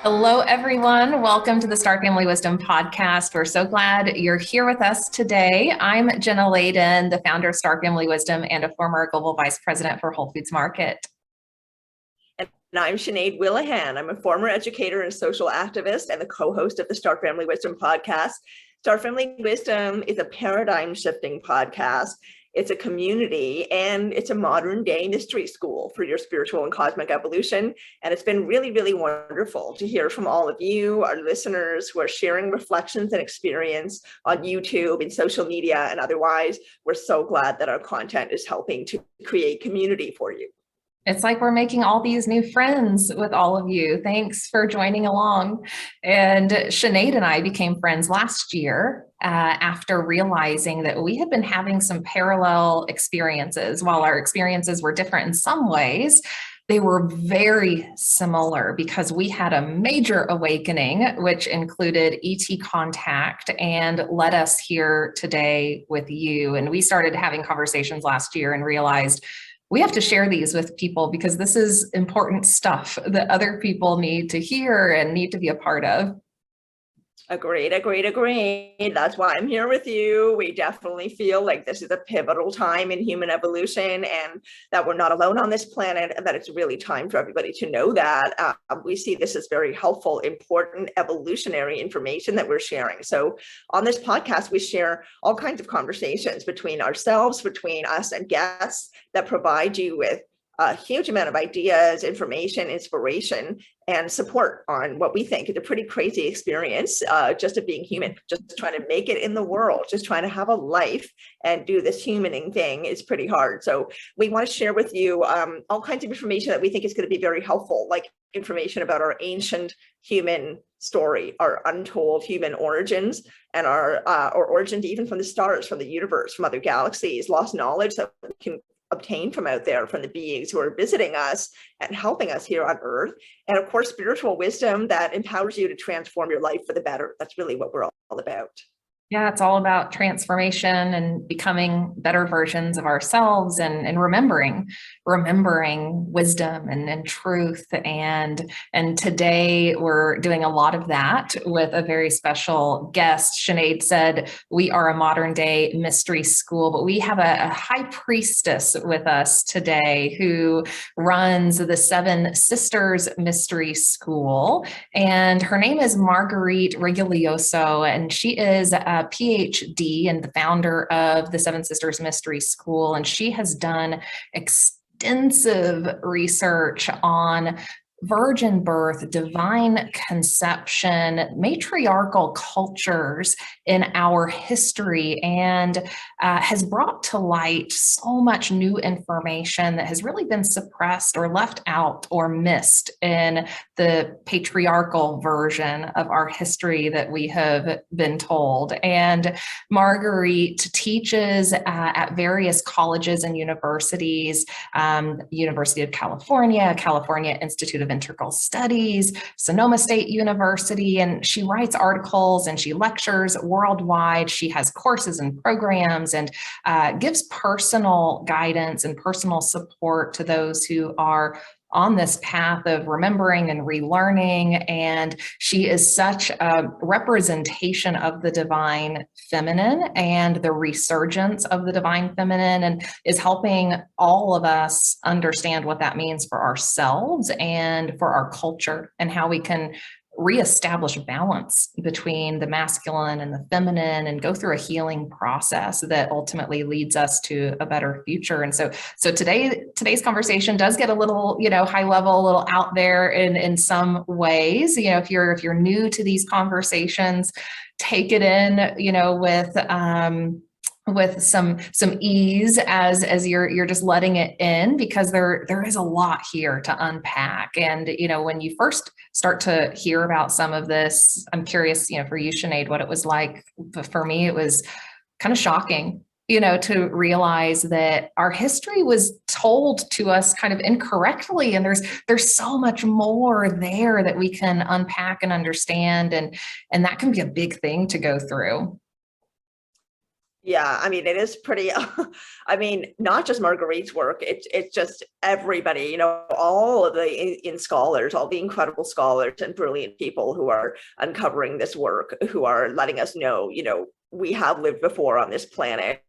Hello, everyone. Welcome to the Star Family Wisdom podcast. We're so glad you're here with us today. I'm Jenna Layden, the founder of Star Family Wisdom and a former global vice president for Whole Foods Market. And I'm Sinead Willihan. I'm a former educator and social activist and the co-host of the Star Family Wisdom podcast. Star Family Wisdom is a paradigm shifting podcast. It's a community and it's a modern day mystery school for your spiritual and cosmic evolution. And it's been really, really wonderful to hear from all of you, our listeners who are sharing reflections and experience on YouTube and social media and otherwise. We're so glad that our content is helping to create community for you. It's like we're making all these new friends with all of you. Thanks for joining along. And Sinead and I became friends last year after realizing that we had been having some parallel experiences. While our experiences were different in some ways, they were very similar because we had a major awakening, which included ET contact and led us here today with you. And we started having conversations last year and realized we have to share these with people because this is important stuff that other people need to hear and need to be a part of. Agreed. That's why I'm here with you. We definitely feel like this is a pivotal time in human evolution and that we're not alone on this planet and that it's really time for everybody to know that. We see this as very helpful, important evolutionary information that we're sharing. So on this podcast, we share all kinds of conversations between ourselves, between us and guests that provide you with a huge amount of ideas, information, inspiration, and support on what we think is a pretty crazy experience just of being human, just trying to make it in the world, just trying to have a life and do this humaning thing is pretty hard. So we want to share with you all kinds of information that we think is going to be very helpful, like information about our ancient human story, our untold human origins, and our origins even from the stars, from the universe, from other galaxies, lost knowledge that we can obtain from out there, from the beings who are visiting us and helping us here on Earth. And of course, spiritual wisdom that empowers you to transform your life for the better. That's really what we're all about. Yeah, it's all about transformation and becoming better versions of ourselves and remembering wisdom and truth. And today we're doing a lot of that with a very special guest. Sinead said we are a modern day mystery school, but we have a high priestess with us today who runs the Seven Sisters Mystery School. And her name is Marguerite Rigoglioso, and she is a PhD and the founder of the Seven Sisters Mystery School. And she has done extensive research on virgin birth, divine conception, matriarchal cultures in our history, and has brought to light so much new information that has really been suppressed or left out or missed in the patriarchal version of our history that we have been told. And Marguerite teaches at various colleges and universities, University of California, California Institute of Integral Studies, Sonoma State University, and she writes articles and she lectures worldwide. She has courses and programs and gives personal guidance and personal support to those who are on this path of remembering and relearning. And she is such a representation of the divine feminine and the resurgence of the divine feminine, and is helping all of us understand what that means for ourselves and for our culture and how we can reestablish balance between the masculine and the feminine and go through a healing process that ultimately leads us to a better future. And so today's conversation does get a little, high level, a little out there in some ways. If you're new to these conversations, take it in, with some ease as you're just letting it in, because there is a lot here to unpack. And when you first start to hear about some of this, I'm curious, for you, Sinead, what it was like. But for me, it was kind of shocking, to realize that our history was told to us kind of incorrectly, and there's so much more there that we can unpack and understand, and that can be a big thing to go through. Yeah, I mean, it is pretty, I mean, not just Marguerite's work, it's just everybody, you know, all of the in scholars, all the incredible scholars and brilliant people who are uncovering this work, who are letting us know, you know, we have lived before on this planet.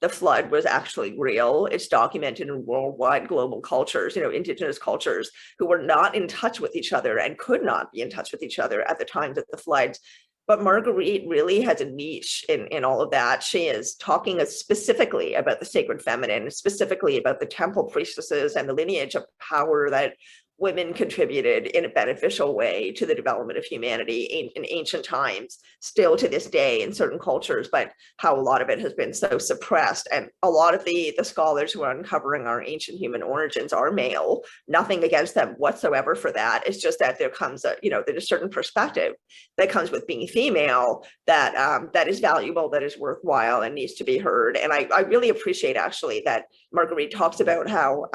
The flood was actually real. It's documented in worldwide global cultures, you know, indigenous cultures who were not in touch with each other and could not be in touch with each other at the times of the floods. But Marguerite really has a niche in all of that. She is talking specifically about the sacred feminine, specifically about the temple priestesses and the lineage of power that women contributed in a beneficial way to the development of humanity in ancient times, still to this day in certain cultures, but how a lot of it has been so suppressed. And a lot of the scholars who are uncovering our ancient human origins are male. Nothing against them whatsoever for that. It's just that there comes a, you know, there's a certain perspective that comes with being female that that is valuable, that is worthwhile and needs to be heard. And I really appreciate actually that Marguerite talks about how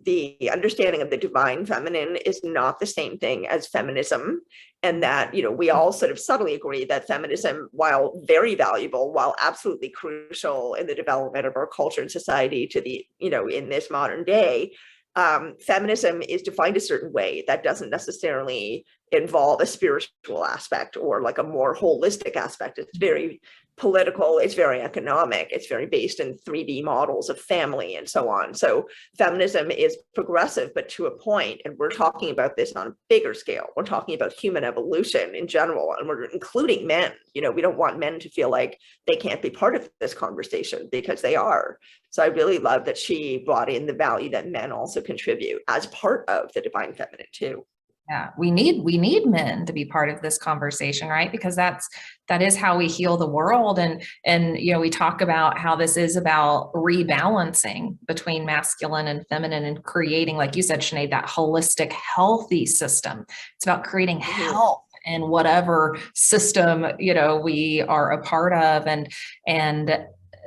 the understanding of the divine feminine is not the same thing as feminism, and that, you know, we all sort of subtly agree that feminism, while very valuable, while absolutely crucial in the development of our culture and society to the, you know, in this modern day, feminism is defined a certain way that doesn't necessarily involve a spiritual aspect or like a more holistic aspect. It's very political, it's very economic, it's very based in 3D models of family and so on. So feminism is progressive, but to a point, and we're talking about this on a bigger scale. We're talking about human evolution in general, and we're including men. You know, we don't want men to feel like they can't be part of this conversation, because they are. So I really love that she brought in the value that men also contribute as part of the divine feminine too. Yeah, we need men to be part of this conversation, right? Because that is how we heal the world. And you know, we talk about how this is about rebalancing between masculine and feminine and creating, like you said, Sinead, that holistic, healthy system. It's about creating health in whatever system, you know, we are a part of. And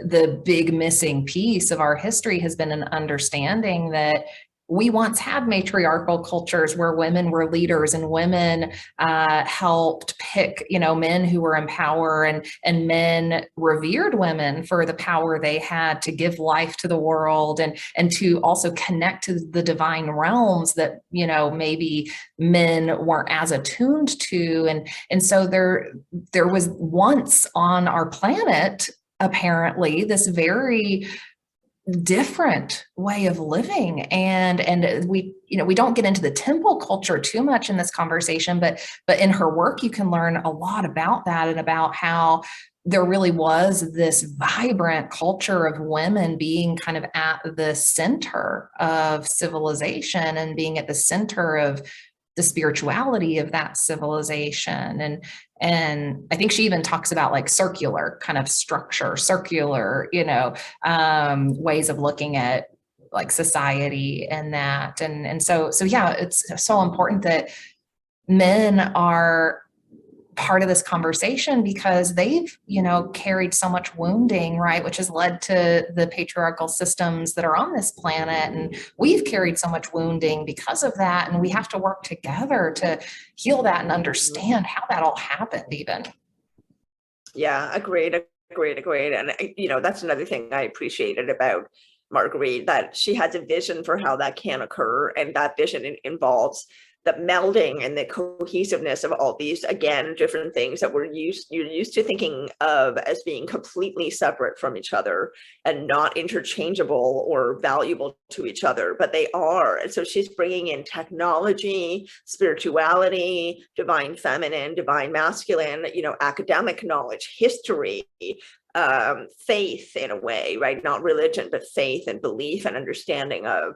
the big missing piece of our history has been an understanding that we once had matriarchal cultures where women were leaders and women helped pick, you know, men who were in power, and men revered women for the power they had to give life to the world and to also connect to the divine realms that, you know, maybe men weren't as attuned to. And so there was once on our planet, apparently, this very different way of living. And we, you know, we don't get into the temple culture too much in this conversation, but in her work, you can learn a lot about that and about how there really was this vibrant culture of women being kind of at the center of civilization and being at the center of the spirituality of that civilization. And I think she even talks about like circular kind of structure, circular, you know, ways of looking at like society and that. And so yeah, it's so important that men are part of this conversation because they've, you know, carried so much wounding, right, which has led to the patriarchal systems that are on this planet. And we've carried so much wounding because of that. And we have to work together to heal that and understand how that all happened even. Yeah, agreed. And, you know, that's another thing I appreciated about Marguerite, that she has a vision for how that can occur. And that vision involves the melding and the cohesiveness of all these, again, different things that you're used to thinking of as being completely separate from each other and not interchangeable or valuable to each other, but they are. And so she's bringing in technology, spirituality, divine feminine, divine masculine, you know, academic knowledge, history, faith in a way, right? Not religion, but faith and belief and understanding of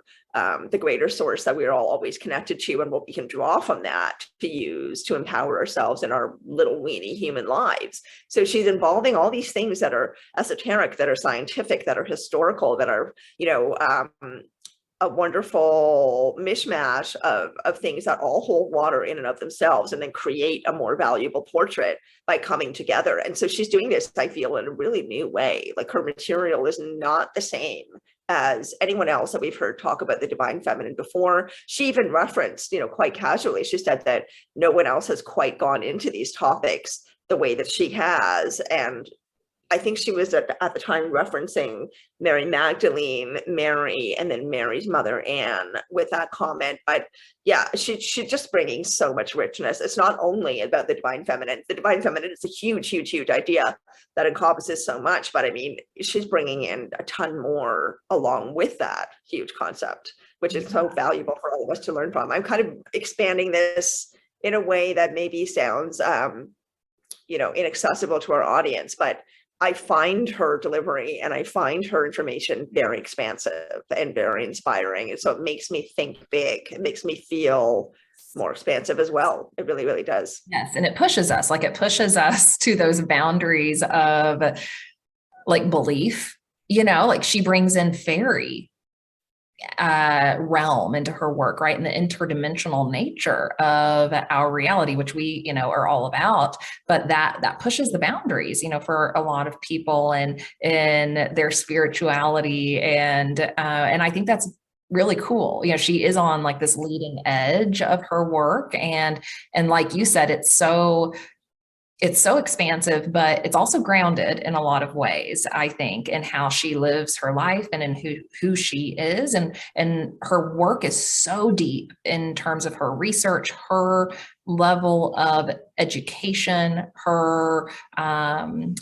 the greater source that we're all always connected to, and what we can draw from that to use to empower ourselves in our little weeny human lives. So she's involving all these things that are esoteric, that are scientific, that are historical, that are, you know, a wonderful mishmash of things that all hold water in and of themselves, and then create a more valuable portrait by coming together. And so she's doing this, I feel, in a really new way. Like, her material is not the same as anyone else that we've heard talk about the divine feminine before. She even referenced, you know, quite casually, she said that no one else has quite gone into these topics the way that she has, and I think she was at the time referencing Mary Magdalene, Mary, and then Mary's mother, Anne, with that comment. But yeah, she's just bringing so much richness. It's not only about the divine feminine. The divine feminine is a huge, huge, huge idea that encompasses so much. But I mean, she's bringing in a ton more along with that huge concept, which is so valuable for all of us to learn from. I'm kind of expanding this in a way that maybe sounds, inaccessible to our audience, but I find her delivery and I find her information very expansive and very inspiring. And so it makes me think big. It makes me feel more expansive as well. It really, really does. Yes. And it pushes us to those boundaries of like belief, like she brings in fairy realm into her work, right? And the interdimensional nature of our reality, which we, are all about, but that pushes the boundaries, for a lot of people and in their spirituality. And I think that's really cool. She is on like this leading edge of her work. And like you said, it's so expansive, but it's also grounded in a lot of ways, I think, in how she lives her life and in who she is. And her work is so deep in terms of her research, her level of education, her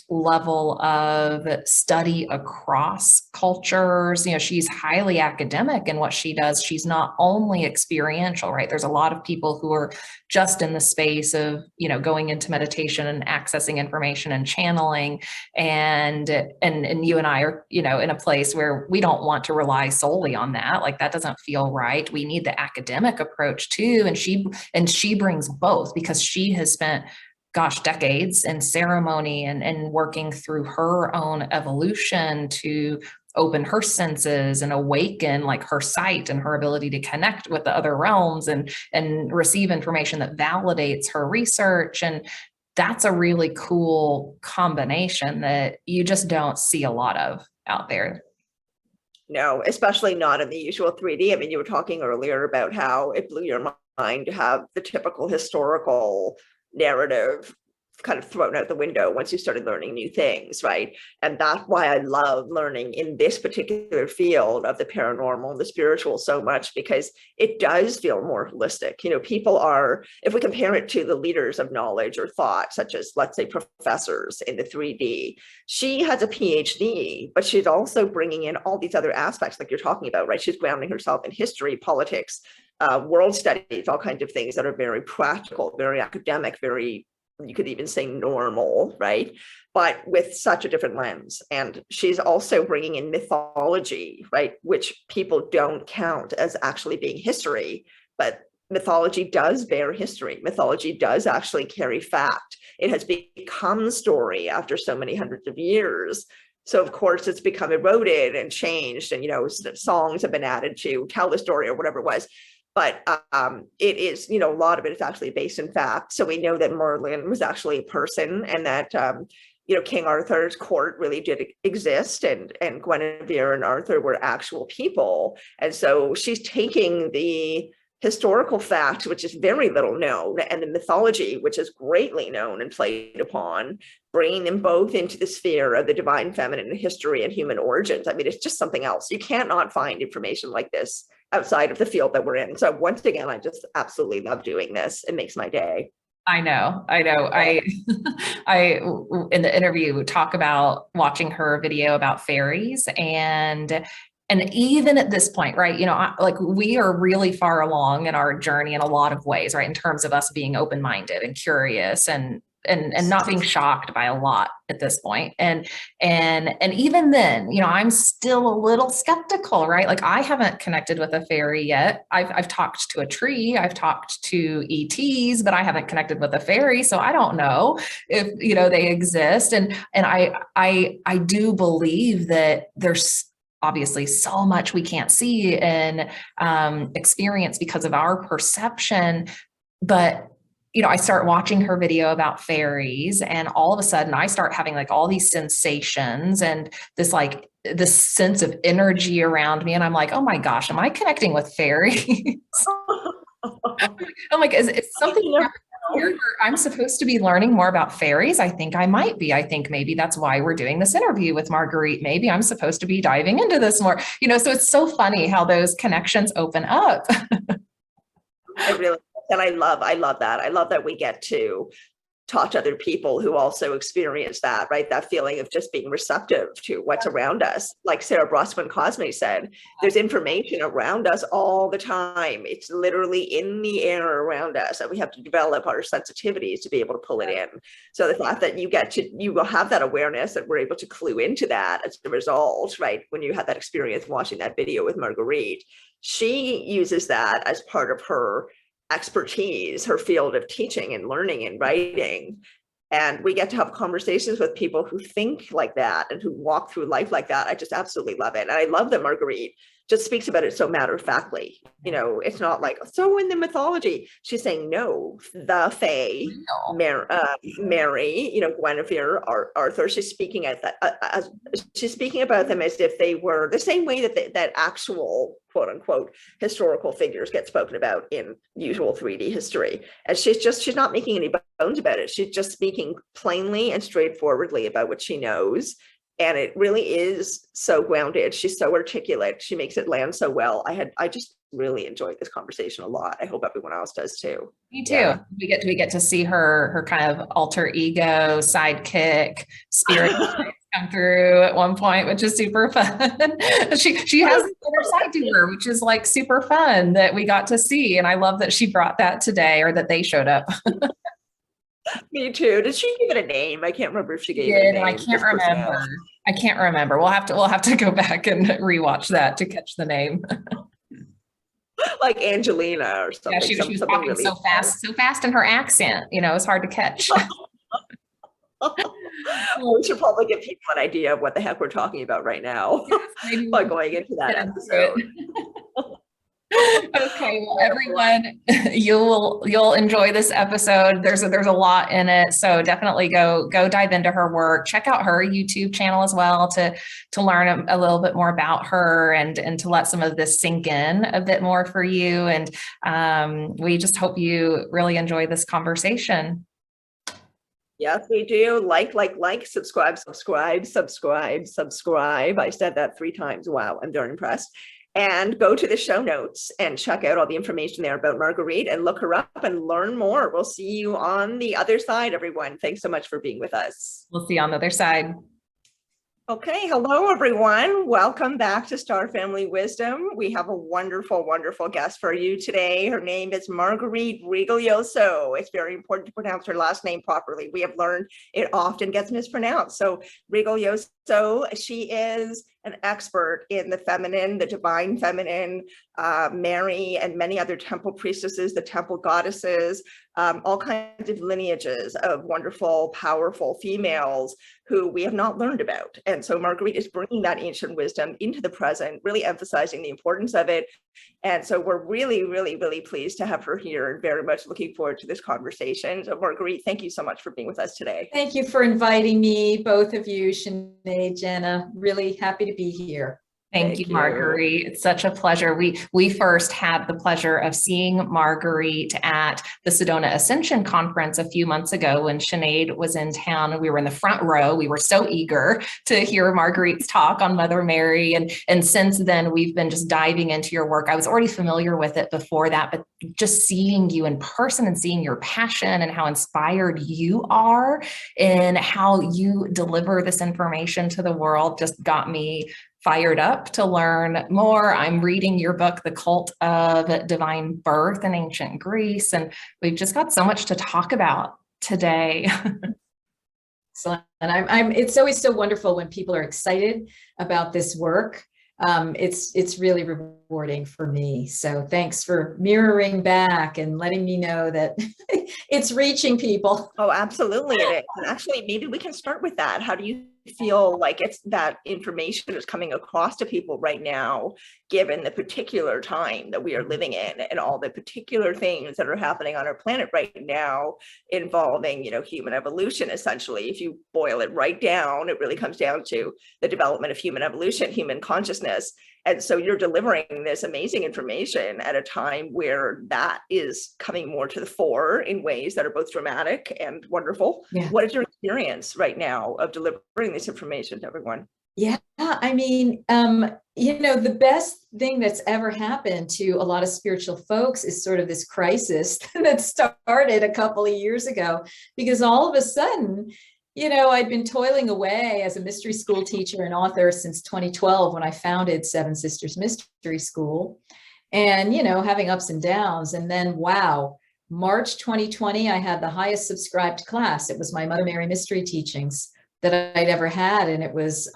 level of study across cultures. She's highly academic in what she does. She's not only experiential, right? There's a lot of people who are just in the space of, going into meditation and accessing information and channeling. And you and I are, in a place where we don't want to rely solely on that. Like that doesn't feel right. We need the academic approach too. And she brings both because she has spent decades in ceremony and working through her own evolution to open her senses and awaken like her sight and her ability to connect with the other realms and receive information that validates her research. And that's a really cool combination that you just don't see a lot of out there. No, especially not in the usual 3D. I mean, you were talking earlier about how it blew your mind to have the typical historical narrative kind of thrown out the window once you started learning new things, right? And that's why I love learning in this particular field of the paranormal and the spiritual so much, because it does feel more holistic. People are, if we compare it to the leaders of knowledge or thought, such as, let's say, professors in the 3D, she has a PhD, but she's also bringing in all these other aspects like you're talking about, right? She's grounding herself in history, politics, world studies, all kinds of things that are very practical, very academic, very, you could even say normal, right? But with such a different lens. And she's also bringing in mythology, right? Which people don't count as actually being history, but mythology does bear history. Mythology does actually carry fact. It has become story after so many hundreds of years. So of course it's become eroded and changed, and songs have been added to tell the story or whatever it was. But it is, a lot of it is actually based in fact. So we know that Merlin was actually a person, and that, King Arthur's court really did exist, and Guinevere and Arthur were actual people. And so she's taking the historical fact, which is very little known, and the mythology, which is greatly known and played upon, bringing them both into the sphere of the divine feminine history and human origins. I mean, it's just something else. You can't not find information like this outside of the field that we're in. So once again, I just absolutely love doing this. It makes my day. I know. I in the interview talk about watching her video about fairies, and even at this point, right, like we are really far along in our journey in a lot of ways, right, in terms of us being open-minded and curious and not being shocked by a lot at this point. And even then, I'm still a little skeptical, right? Like I haven't connected with a fairy yet. I've talked to a tree, I've talked to ETs, but I haven't connected with a fairy. So I don't know if, they exist. And I do believe that there's obviously so much we can't see and experience because of our perception. But I start watching her video about fairies, and all of a sudden I start having like all these sensations and this sense of energy around me. And I'm like, oh my gosh, am I connecting with fairies? I'm like, is something happening I'm supposed to be learning more about fairies. I think I might be. I think maybe that's why we're doing this interview with Marguerite. Maybe I'm supposed to be diving into this more, so it's so funny how those connections open up. It really, and I love that. I love that we get to talk to other people who also experience that, right? That feeling of just being receptive to what's around us. Like Sarah Brosman Cosme said, there's information around us all the time. It's literally in the air around us, and we have to develop our sensitivities to be able to pull it in. So the fact that you will have that awareness, that we're able to clue into that as a result, right? When you had that experience watching that video with Marguerite, she uses that as part of her expertise, her field of teaching and learning and writing. And we get to have conversations with people who think like that and who walk through life like that. I just absolutely love it. And I love that Marguerite just speaks about it so matter-of-factly. It's not like, so in the mythology, she's saying, no, the Fae, Mary, Guinevere, Arthur, she's speaking she's speaking about them as if they were the same way that actual quote unquote historical figures get spoken about in usual 3D history. And she's not making any bones about it. She's just speaking plainly and straightforwardly about what she knows. And it really is so grounded. She's so articulate. She makes it land so well. I just really enjoyed this conversation a lot. I hope everyone else does too. Me too. Yeah. We get to see her kind of alter ego, sidekick, spirit come through at one point, which is super fun. She has the other side to her, which is like super fun that we got to see. And I love that she brought that today, or that they showed up. Me too. Did she give it a name? I can't remember if she gave it a name. I can't remember. We'll have to go back and rewatch that to catch the name. Like Angelina or something. Yeah, she was talking really so fast in her accent. It's hard to catch. We should probably give people an idea of what the heck we're talking about right now by going into that episode. Okay, well, everyone, you'll enjoy this episode. There's a lot in it, so definitely go dive into her work. Check out her YouTube channel as well to learn a little bit more about her and to let some of this sink in a bit more for you. And we just hope you really enjoy this conversation. Yes, we do. Like, subscribe. I said that 3 times. Wow, I'm very impressed. And go to the show notes and check out all the information there about Marguerite and look her up and learn more. We'll see you on the other side, everyone. Thanks so much for being with us. We'll see you on the other side. Okay, hello everyone. Welcome back to Star Family Wisdom. We have a wonderful, wonderful guest for you today. Her name is Marguerite Rigoglioso. It's very important to pronounce her last name properly. We have learned it often gets mispronounced. So Rigoglioso, she is an expert in the feminine, the divine feminine, Mary and many other temple priestesses, the temple goddesses, all kinds of lineages of wonderful, powerful females who we have not learned about. And so Marguerite is bringing that ancient wisdom into the present, really emphasizing the importance of it. And so we're really, really, really pleased to have her here and very much looking forward to this conversation. So Marguerite, thank you so much for being with us today. Thank you for inviting me, both of you, Sinead, Jenna. Really happy to be here. Thank you, Marguerite. It's such a pleasure. We first had the pleasure of seeing Marguerite at the Sedona Ascension conference a few months ago when Sinead was in town, and we were in the front row. We were so eager to hear Marguerite's talk on Mother Mary. And since then, we've been just diving into your work. I was already familiar with it before that, but just seeing you in person and seeing your passion and how inspired you are and how you deliver this information to the world just got me fired up to learn more. I'm reading your book, The Cult of Divine Birth in Ancient Greece, and we've just got so much to talk about today. Excellent. And it's always so wonderful when people are excited about this work. It's really rewarding for me. So thanks for mirroring back and letting me know that it's reaching people. Oh, absolutely it is. And actually, maybe we can start with that. How do you feel like that information is coming across to people right now, given the particular time that we are living in and all the particular things that are happening on our planet right now involving, human evolution, essentially? If you boil it right down, it really comes down to the development of human evolution, human consciousness. And so you're delivering this amazing information at a time where that is coming more to the fore in ways that are both dramatic and wonderful. Yeah. What is your experience right now of delivering this information to everyone? Yeah, I mean, the best thing that's ever happened to a lot of spiritual folks is sort of this crisis that started a couple of years ago, because all of a sudden, I'd been toiling away as a mystery school teacher and author since 2012 when I founded Seven Sisters Mystery School, and, having ups and downs. And then, wow, March 2020, I had the highest subscribed class. It was my Mother Mary Mystery Teachings that I'd ever had. And it was,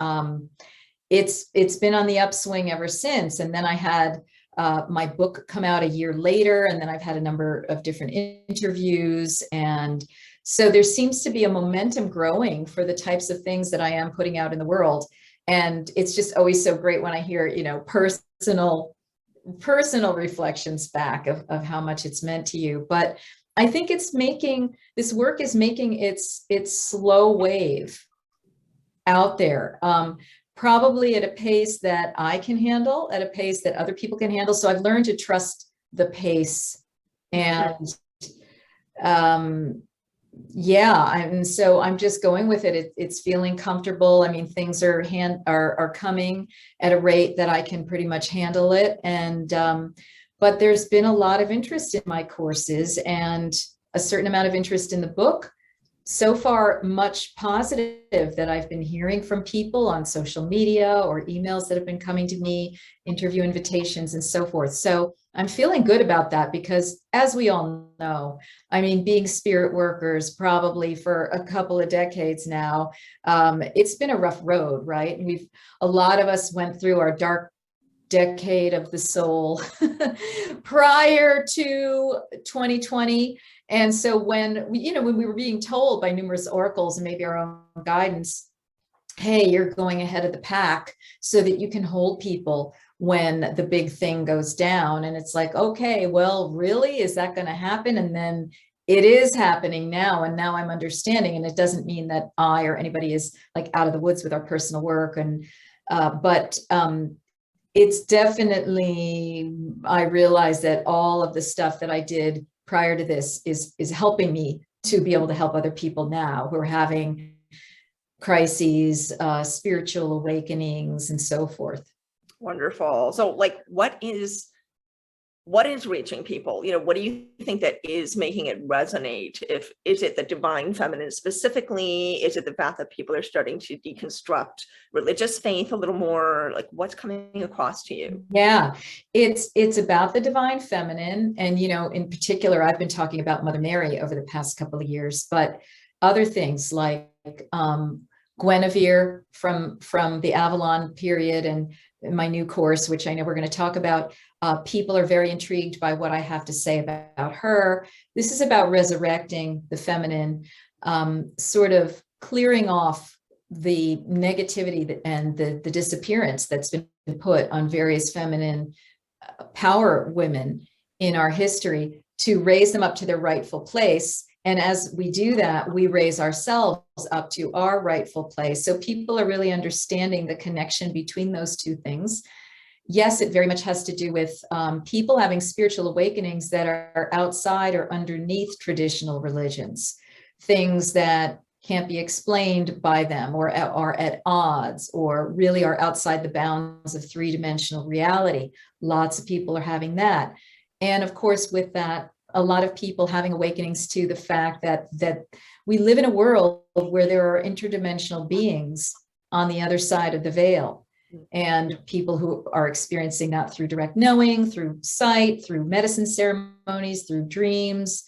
it's been on the upswing ever since. And then I had my book come out a year later, and then I've had a number of different interviews. And so there seems to be a momentum growing for the types of things that I am putting out in the world. And it's just always so great when I hear, personal reflections back of how much it's meant to you. But I think this work is making its slow wave out there, probably at a pace that I can handle, at a pace that other people can handle. So I've learned to trust the pace, and and so I'm just going with it. It's feeling comfortable. I mean, things are coming at a rate that I can pretty much handle it. And but there's been a lot of interest in my courses and a certain amount of interest in the book. So far, much positive that I've been hearing from people on social media or emails that have been coming to me, interview invitations and so forth. So I'm feeling good about that, because as we all know, I mean, being spirit workers probably for a couple of decades now, it's been a rough road, right? A lot of us went through our dark decade of the soul prior to 2020. And so when we were being told by numerous oracles and maybe our own guidance, hey, you're going ahead of the pack so that you can hold people when the big thing goes down. And it's like, okay, well, really, is that going to happen? And then it is happening now. And now I'm understanding. And it doesn't mean that I or anybody is like out of the woods with our personal work. And but it's definitely, I realize that all of the stuff that I did prior to this is helping me to be able to help other people now who are having crises, spiritual awakenings, and so forth. Wonderful. So like, what is reaching people? What do you think that is making it resonate? Is it the divine feminine specifically? Is it the fact that people are starting to deconstruct religious faith a little more? Like, what's coming across to you? Yeah, it's about the divine feminine. And, in particular, I've been talking about Mother Mary over the past couple of years, but other things like Guinevere from the Avalon period, and my new course, which I know we're going to talk about. People are very intrigued by what I have to say about her. This is about resurrecting the feminine, sort of clearing off the negativity and the disappearance that's been put on various feminine power women in our history, to raise them up to their rightful place. And as we do that, we raise ourselves up to our rightful place. So people are really understanding the connection between those two things. Yes, it very much has to do with people having spiritual awakenings that are outside or underneath traditional religions, things that can't be explained by them, or are at odds, or really are outside the bounds of three-dimensional reality. Lots of people are having that. And of course, with that, a lot of people having awakenings to the fact that we live in a world where there are interdimensional beings on the other side of the veil, and people who are experiencing that through direct knowing, through sight, through medicine ceremonies, through dreams.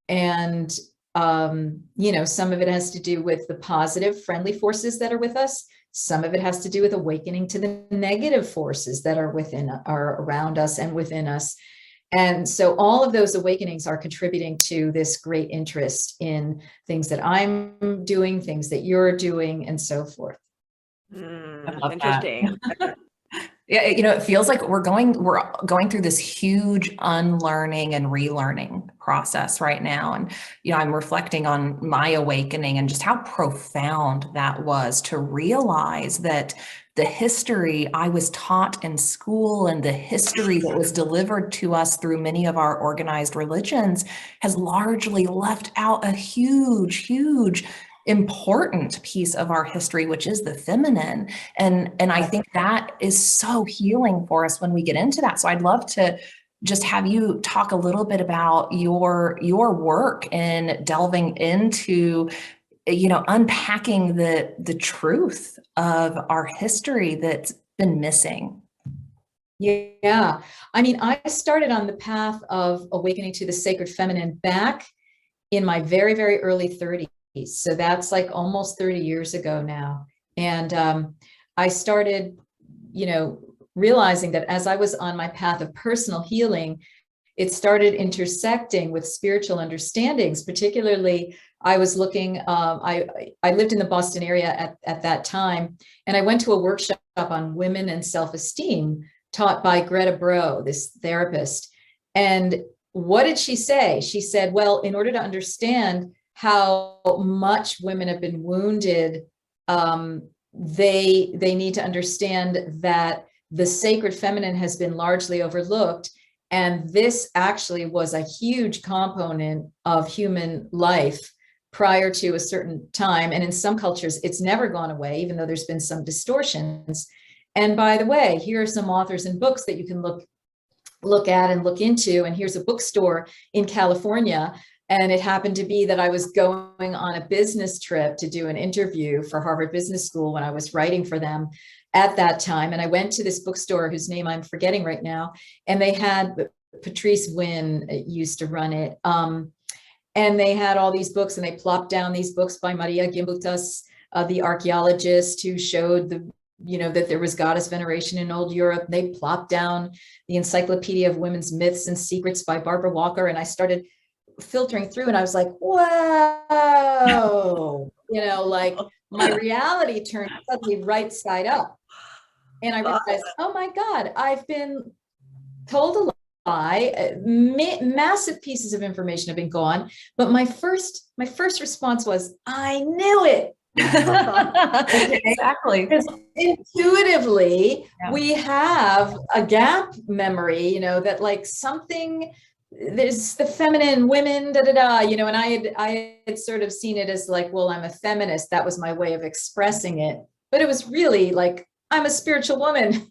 And, some of it has to do with the positive, friendly forces that are with us. Some of it has to do with awakening to the negative forces that are around us and within us. And so all of those awakenings are contributing to this great interest in things that I'm doing, things that you're doing, and so forth. Interesting. Yeah, it feels like we're going through this huge unlearning and relearning process right now. And, I'm reflecting on my awakening and just how profound that was to realize that the history I was taught in school and the history that was delivered to us through many of our organized religions has largely left out a huge important piece of our history, which is the feminine. And I think that is so healing for us when we get into that. So I'd love to just have you talk a little bit about your work in delving into, unpacking the truth of our history that's been missing. Yeah. I mean, I started on the path of awakening to the sacred feminine back in my very, very early 30s. So that's like almost 30 years ago now. And I started, realizing that as I was on my path of personal healing, it started intersecting with spiritual understandings. Particularly, I was looking, I lived in the Boston area at that time, and I went to a workshop on women and self-esteem taught by Greta Bro, this therapist. And what did she say? She said, well, in order to understand how much women have been wounded, they need to understand that the sacred feminine has been largely overlooked. And this actually was a huge component of human life prior to a certain time. And in some cultures, it's never gone away, even though there's been some distortions. And by the way, here are some authors and books that you can look at and look into. And here's a bookstore in California. And it happened to be that I was going on a business trip to do an interview for Harvard Business School when I was writing for them at that time. And I went to this bookstore whose name I'm forgetting right now. And they had, Patrice Wynn used to run it. And they had all these books, and they plopped down these books by Maria Gimbutas, the archaeologist who showed that there was goddess veneration in old Europe. They plopped down the Encyclopedia of Women's Myths and Secrets by Barbara Walker. And I started filtering through, and I was like, whoa, like my reality turned suddenly right side up. And I realized, oh my God, I've been told a lie. Massive pieces of information have been gone. But my first response was, I knew it. Okay. Exactly. Because intuitively, we have a gap memory, that like something, there's the feminine women, and I had sort of seen it as like, well, I'm a feminist. That was my way of expressing it. But it was really like, I'm a spiritual woman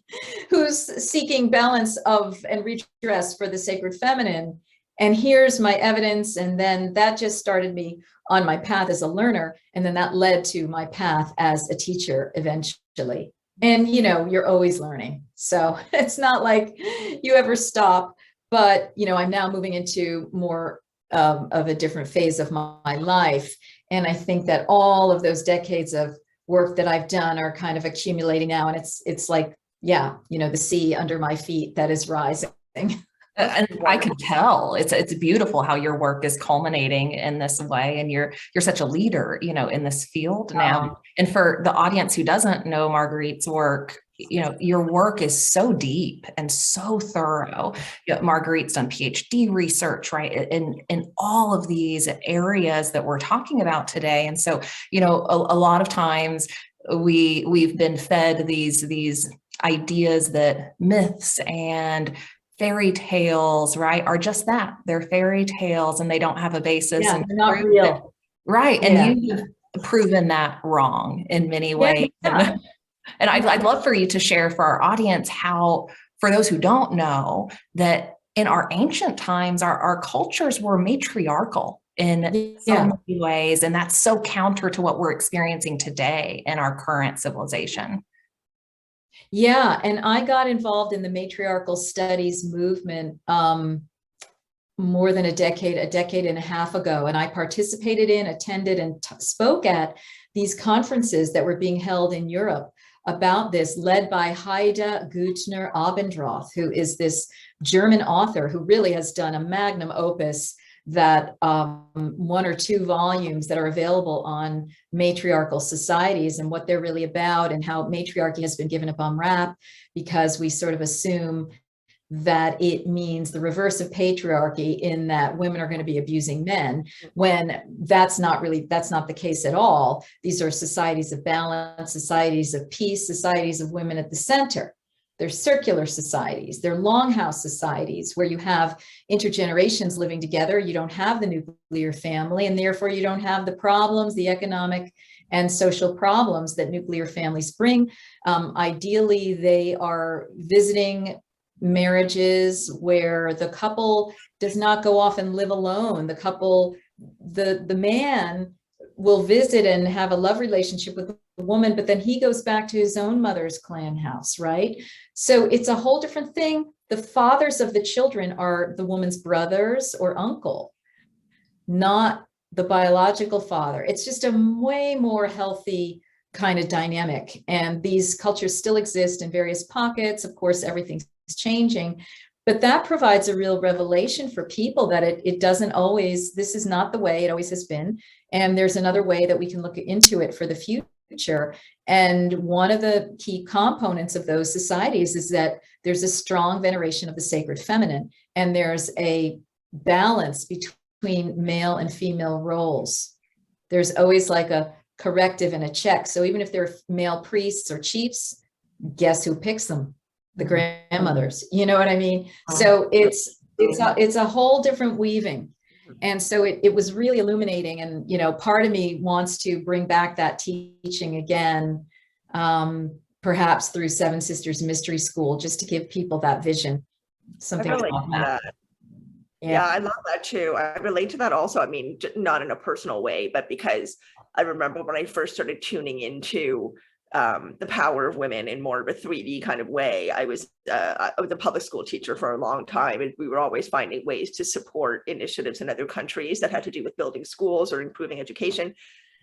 who's seeking balance of and redress for the sacred feminine. And here's my evidence. And then that just started me on my path as a learner. And then that led to my path as a teacher eventually. And, you're always learning. So it's not like you ever stop. But, I'm now moving into more of a different phase of my life. And I think that all of those decades of work that I've done are kind of accumulating now. And it's like, the sea under my feet that is rising. And I can tell it's beautiful how your work is culminating in this way. And you're such a leader, in this field now. And for the audience who doesn't know Marguerite's work, your work is so deep and so thorough. Marguerite's done PhD research, right? In all of these areas that we're talking about today. And so, a lot of times we've been fed these ideas that myths and fairy tales, right, are just that. They're fairy tales, and they don't have a basis. Yeah, and they're not real. Right. And you've proven that wrong in many ways. Yeah. And I'd love for you to share for our audience how, for those who don't know, that in our ancient times, our cultures were matriarchal in so many ways. And that's so counter to what we're experiencing today in our current civilization. Yeah. And I got involved in the Matriarchal Studies movement more than a decade and a half ago. And I participated in, attended, and spoke at these conferences that were being held in Europe about this, led by Heide Günther Abendroth, who is this German author who really has done a magnum opus that 1 or 2 volumes that are available on matriarchal societies and what they're really about, and how matriarchy has been given a bum rap because we sort of assume that it means the reverse of patriarchy, in that women are going to be abusing men, when that's not the case at all. These are societies of balance, societies of peace, societies of women at the center. They're circular societies. They're longhouse societies where you have intergenerations living together. You don't have the nuclear family, and therefore you don't have the problems, the economic and social problems that nuclear families bring. Ideally, they are visiting marriages where the couple does not go off and live alone. The couple, the man will visit and have a love relationship with the woman, but then he goes back to his own mother's clan house, right? So it's a whole different thing. The fathers of the children are the woman's brothers or uncle, not the biological father. It's just a way more healthy kind of dynamic. And these cultures still exist in various pockets. Of course, everything's changing, but that provides a real revelation for people that it doesn't always, this is not the way it always has been. And there's another way that we can look into it for the future. And one of the key components of those societies is that there's a strong veneration of the sacred feminine, and there's a balance between male and female roles. There's always like a corrective and a check. So even if they're male priests or chiefs, guess who picks them? The grandmothers, you know what I mean? So it's a whole different weaving. And so it was really illuminating. And, you know, part of me wants to bring back that teaching again, perhaps through Seven Sisters Mystery School, just to give people that vision. Something I relate to that. Yeah, I love that too. I relate to that also. I mean, not in a personal way, but because I remember when I first started tuning into the power of women in more of a 3D kind of way. I was a public school teacher for a long time, and we were always finding ways to support initiatives in other countries that had to do with building schools or improving education.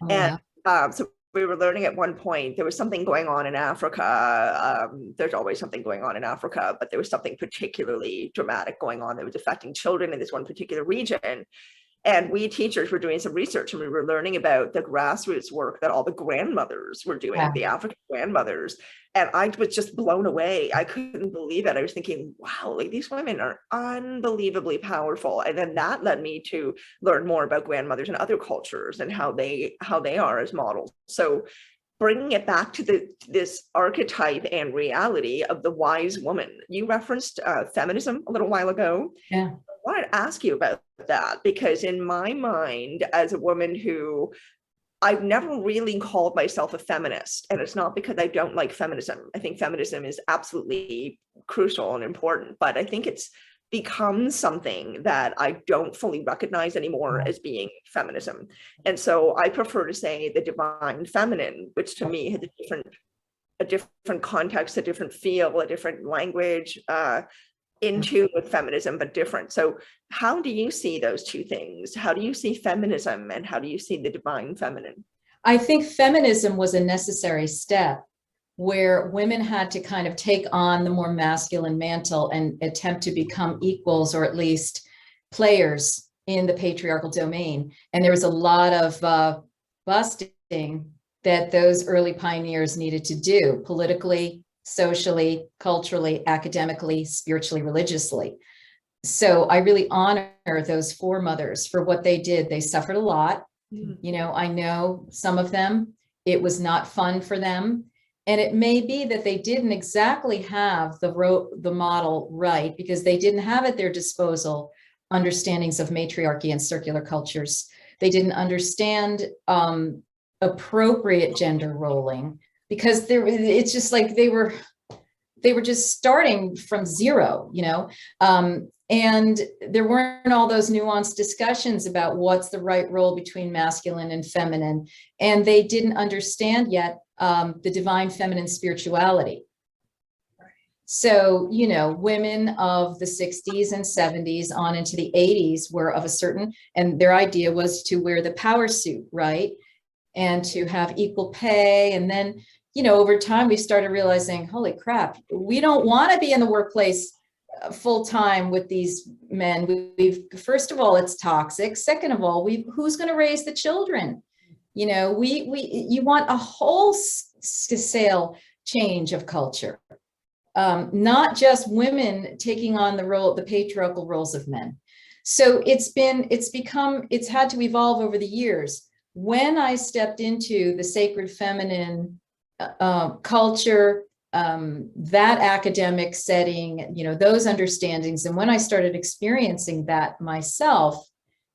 So we were learning at one point, there was something going on in Africa. There's always something going on in Africa, but there was something particularly dramatic going on that was affecting children in this one particular region. And we teachers were doing some research, and we were learning about the grassroots work that all the grandmothers were doing, the African grandmothers. And I was just blown away. I couldn't believe it. I was thinking, wow, like these women are unbelievably powerful. And then that led me to learn more about grandmothers in other cultures and how they are as models. So bringing it back to this archetype and reality of the wise woman. You referenced feminism a little while ago. Yeah. I wanted to ask you about that, because in my mind, as a woman who I've never really called myself a feminist, and it's not because I don't like feminism. I think feminism is absolutely crucial and important, but I think it's become something that I don't fully recognize anymore as being feminism. And so I prefer to say the divine feminine, which to me has a different context, a different feel, a different language, into with feminism, but different. So how do you see those two things? How do you see feminism, and how do you see the divine feminine? I think feminism was a necessary step where women had to kind of take on the more masculine mantle and attempt to become equals, or at least players in the patriarchal domain. And there was a lot of busting that those early pioneers needed to do politically, socially, culturally, academically, spiritually, religiously. So I really honor those foremothers for what they did. They suffered a lot. You know, I know some of them, it was not fun for them. And it may be that they didn't exactly have the model right, because they didn't have at their disposal understandings of matriarchy and circular cultures. They didn't understand appropriate gender roling, because it's just like they were just starting from zero, you know, and there weren't all those nuanced discussions about what's the right role between masculine and feminine, and they didn't understand yet the divine feminine spirituality. So, you know, women of the 60s and 70s on into the 80s were of a certain, and their idea was to wear the power suit, right? And to have equal pay. And then, you know, over time, we started realizing, holy crap, we don't want to be in the workplace full time with these men. First of all, it's toxic. Second of all, who's going to raise the children? You know, you want a wholesale change of culture. not just women taking on the patriarchal roles of men. So it's had to evolve over the years. When I stepped into the sacred feminine culture, that academic setting, those understandings, and when I started experiencing that myself,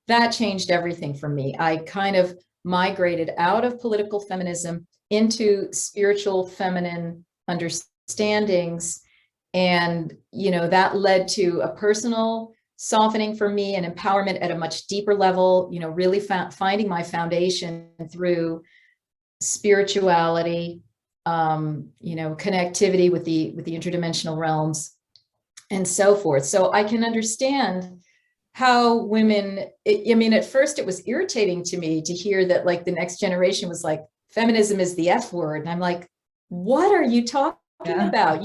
that changed everything for me. I kind of migrated out of political feminism into spiritual feminine understandings. And, that led to a personal softening for me and empowerment at a much deeper level, really finding my foundation through spirituality, connectivity with the interdimensional realms and so forth. So I can understand how women, at first it was irritating to me to hear that like the next generation was like, feminism is the F word. And I'm like, what are you talking about?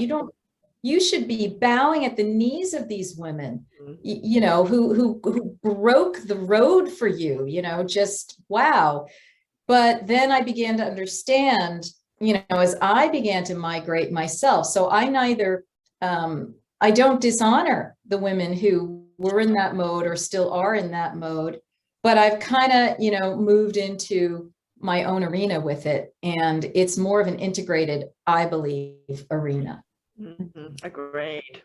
You should be bowing at the knees of these women, who broke the road for you, just wow. But then I began to understand, as I began to migrate myself. So I I don't dishonor the women who were in that mode or still are in that mode, but I've kind of, moved into my own arena with it. And it's more of an integrated, I believe, arena. Agreed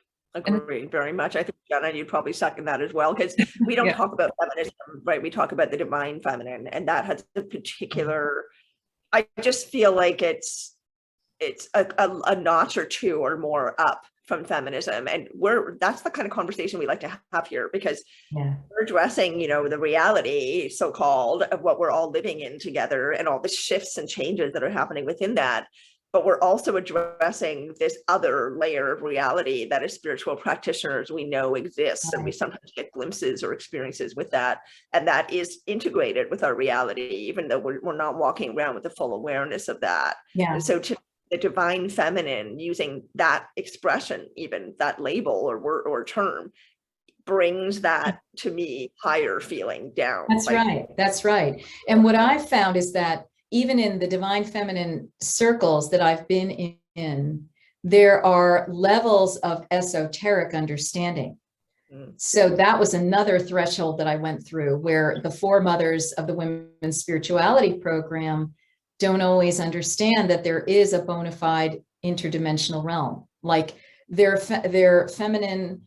very much. I think, Jenna, you'd probably second that as well, because we don't talk about feminism, right? We talk about the divine feminine, and that has a particular, I just feel like it's a notch or two or more up from feminism, and that's the kind of conversation we like to have here, because we're addressing the reality, so-called, of what we're all living in together and all the shifts and changes that are happening within that. But we're also addressing this other layer of reality that as spiritual practitioners we know exists, and we sometimes get glimpses or experiences with that, and that is integrated with our reality, even though we're not walking around with the full awareness of that. And so to the divine feminine, using that expression, even that label or term, brings that, to me, higher feeling down. That's right. And what I've found is that even in the divine feminine circles that I've been in, there are levels of esoteric understanding. So that was another threshold that I went through, where the foremothers of the women's spirituality program don't always understand that there is a bona fide interdimensional realm. Like their feminine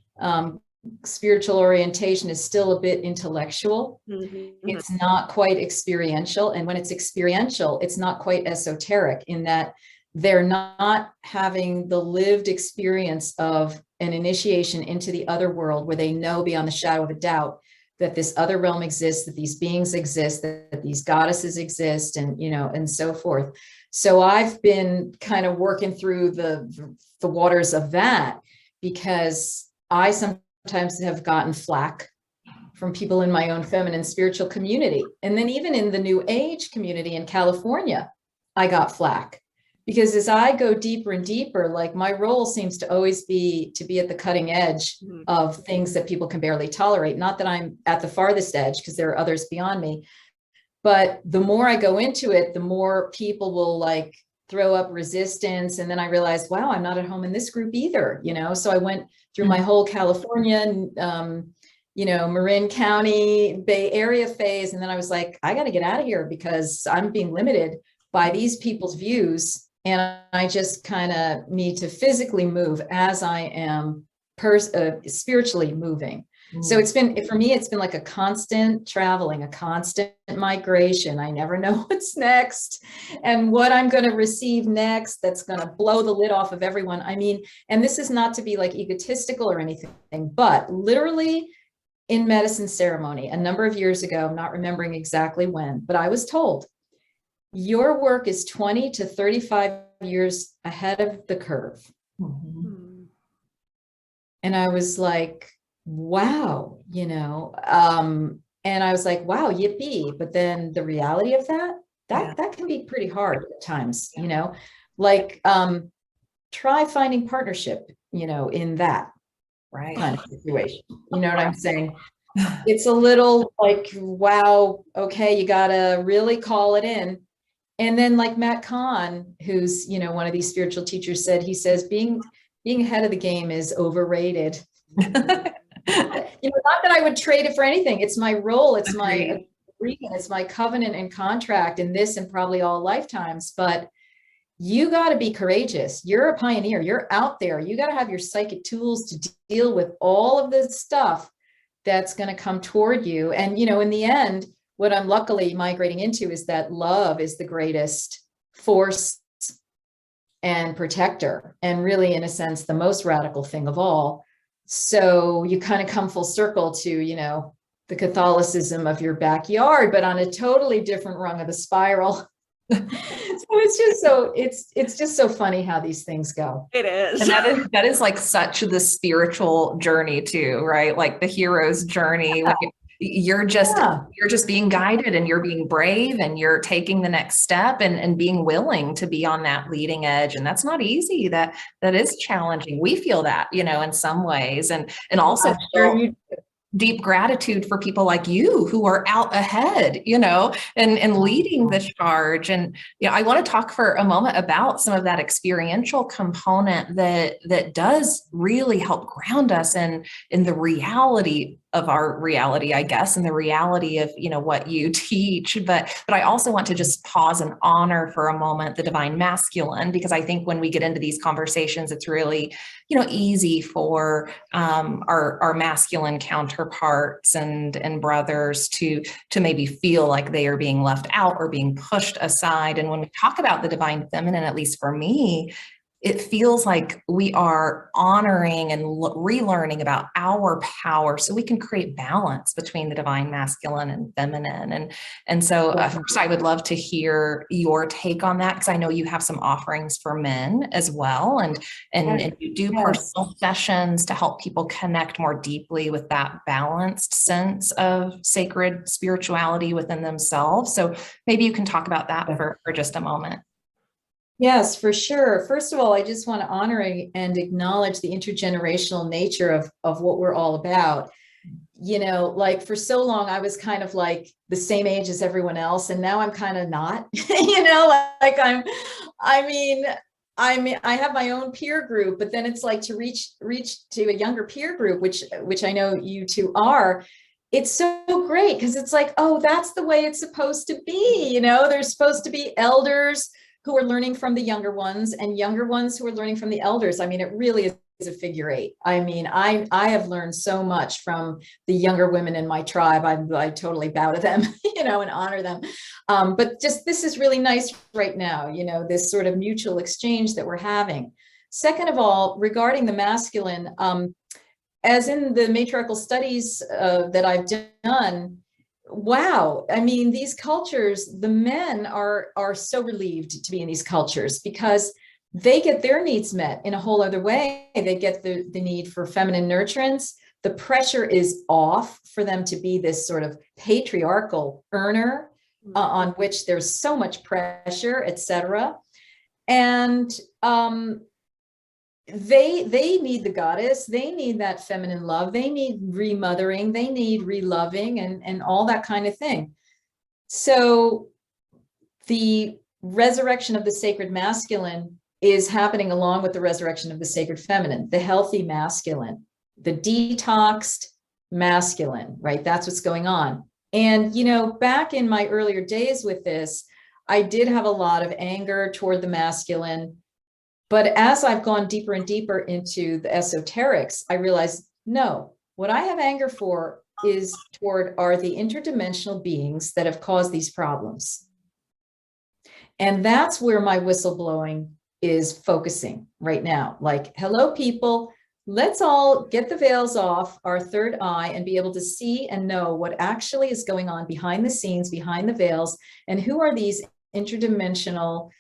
spiritual orientation is still a bit intellectual. It's not quite experiential. And when it's experiential, it's not quite esoteric, in that they're not having the lived experience of an initiation into the other world, where they know beyond the shadow of a doubt that this other realm exists, that these beings exist, that these goddesses exist, and and so forth. So I've been kind of working through the waters of that, because I sometimes have gotten flack from people in my own feminine spiritual community. And then even in the New Age community in California, I got flack, because as I go deeper and deeper, like my role seems to always be to be at the cutting edge of things that people can barely tolerate. Not that I'm at the farthest edge, because there are others beyond me, but the more I go into it, the more people will like throw up resistance. And then I realized, wow, I'm not at home in this group either, So I went through my whole California, Marin County, Bay Area phase. And then I was like, I got to get out of here, because I'm being limited by these people's views. And I just kind of need to physically move as I am spiritually moving. So for me, it's been like a constant traveling, a constant migration. I never know what's next and what I'm going to receive next that's going to blow the lid off of everyone. I mean, and this is not to be like egotistical or anything, but literally in medicine ceremony a number of years ago, I'm not remembering exactly when, but I was told, your work is 20 to 35 years ahead of the curve. And I was like, wow, and I was like, wow, yippee. But then the reality of that can be pretty hard at times, like, try finding partnership, in that kind of situation. You know what I'm saying? It's a little like, wow, okay, you gotta really call it in. And then like Matt Kahn, who's, one of these spiritual teachers said, he says, being being ahead of the game is overrated. Not that I would trade it for anything. It's my role. It's my agreement. It's my covenant and contract in this and probably all lifetimes. But you got to be courageous. You're a pioneer. You're out there. You got to have your psychic tools to deal with all of the stuff that's going to come toward you. And, in the end, what I'm luckily migrating into is that love is the greatest force and protector, and really, in a sense, the most radical thing of all. So you kind of come full circle to, the Catholicism of your backyard, but on a totally different rung of the spiral. So it's just so funny how these things go. It is. And that is like such the spiritual journey too, right? Like the hero's journey. Yeah. Like you're just being guided, and you're being brave, and you're taking the next step, and being willing to be on that leading edge. And that's not easy. That is challenging. We feel that, in some ways, and also deep gratitude for people like you who are out ahead, and leading the charge. And, I want to talk for a moment about some of that experiential component that does really help ground us in the reality of our reality, I guess, and the reality of, what you teach. But I also want to just pause and honor for a moment the divine masculine, because I think when we get into these conversations, it's really, easy for our masculine counterparts and brothers to maybe feel like they are being left out or being pushed aside. And when we talk about the divine feminine, at least for me, it feels like we are honoring and relearning about our power so we can create balance between the divine masculine and feminine. And so first, I would love to hear your take on that, because I know you have some offerings for men as well. And you do personal sessions to help people connect more deeply with that balanced sense of sacred spirituality within themselves. So maybe you can talk about that for just a moment. Yes, for sure. First of all, I just want to honor and acknowledge the intergenerational nature of what we're all about. Like for so long, I was kind of like the same age as everyone else. And now I'm kind of not, like I have my own peer group, but then it's like to reach to a younger peer group, which I know you two are. It's so great because it's like, oh, that's the way it's supposed to be. There's supposed to be elders who are learning from the younger ones and younger ones who are learning from the elders. I mean, it really is a figure eight. I mean, I have learned so much from the younger women in my tribe. I totally bow to them, and honor them. But just, this is really nice right now, this sort of mutual exchange that we're having. Second of all, regarding the masculine, as in the Matriarchal Studies that I've done, wow. I mean, these cultures, the men are so relieved to be in these cultures because they get their needs met in a whole other way. They get the need for feminine nurturance. The pressure is off for them to be this sort of patriarchal earner on which there's so much pressure, etc. And they need the goddess, they need that feminine love, they need remothering, they need reloving and all that kind of thing. So the resurrection of the sacred masculine is happening along with the resurrection of the sacred feminine, the healthy masculine, the detoxed masculine, right? That's what's going on. And, back in my earlier days with this, I did have a lot of anger toward the masculine. But as I've gone deeper and deeper into the esoterics, I realized, no, what I have anger for are the interdimensional beings that have caused these problems. And that's where my whistleblowing is focusing right now. Like, hello, people, let's all get the veils off our third eye and be able to see and know what actually is going on behind the scenes, behind the veils, and who are these interdimensional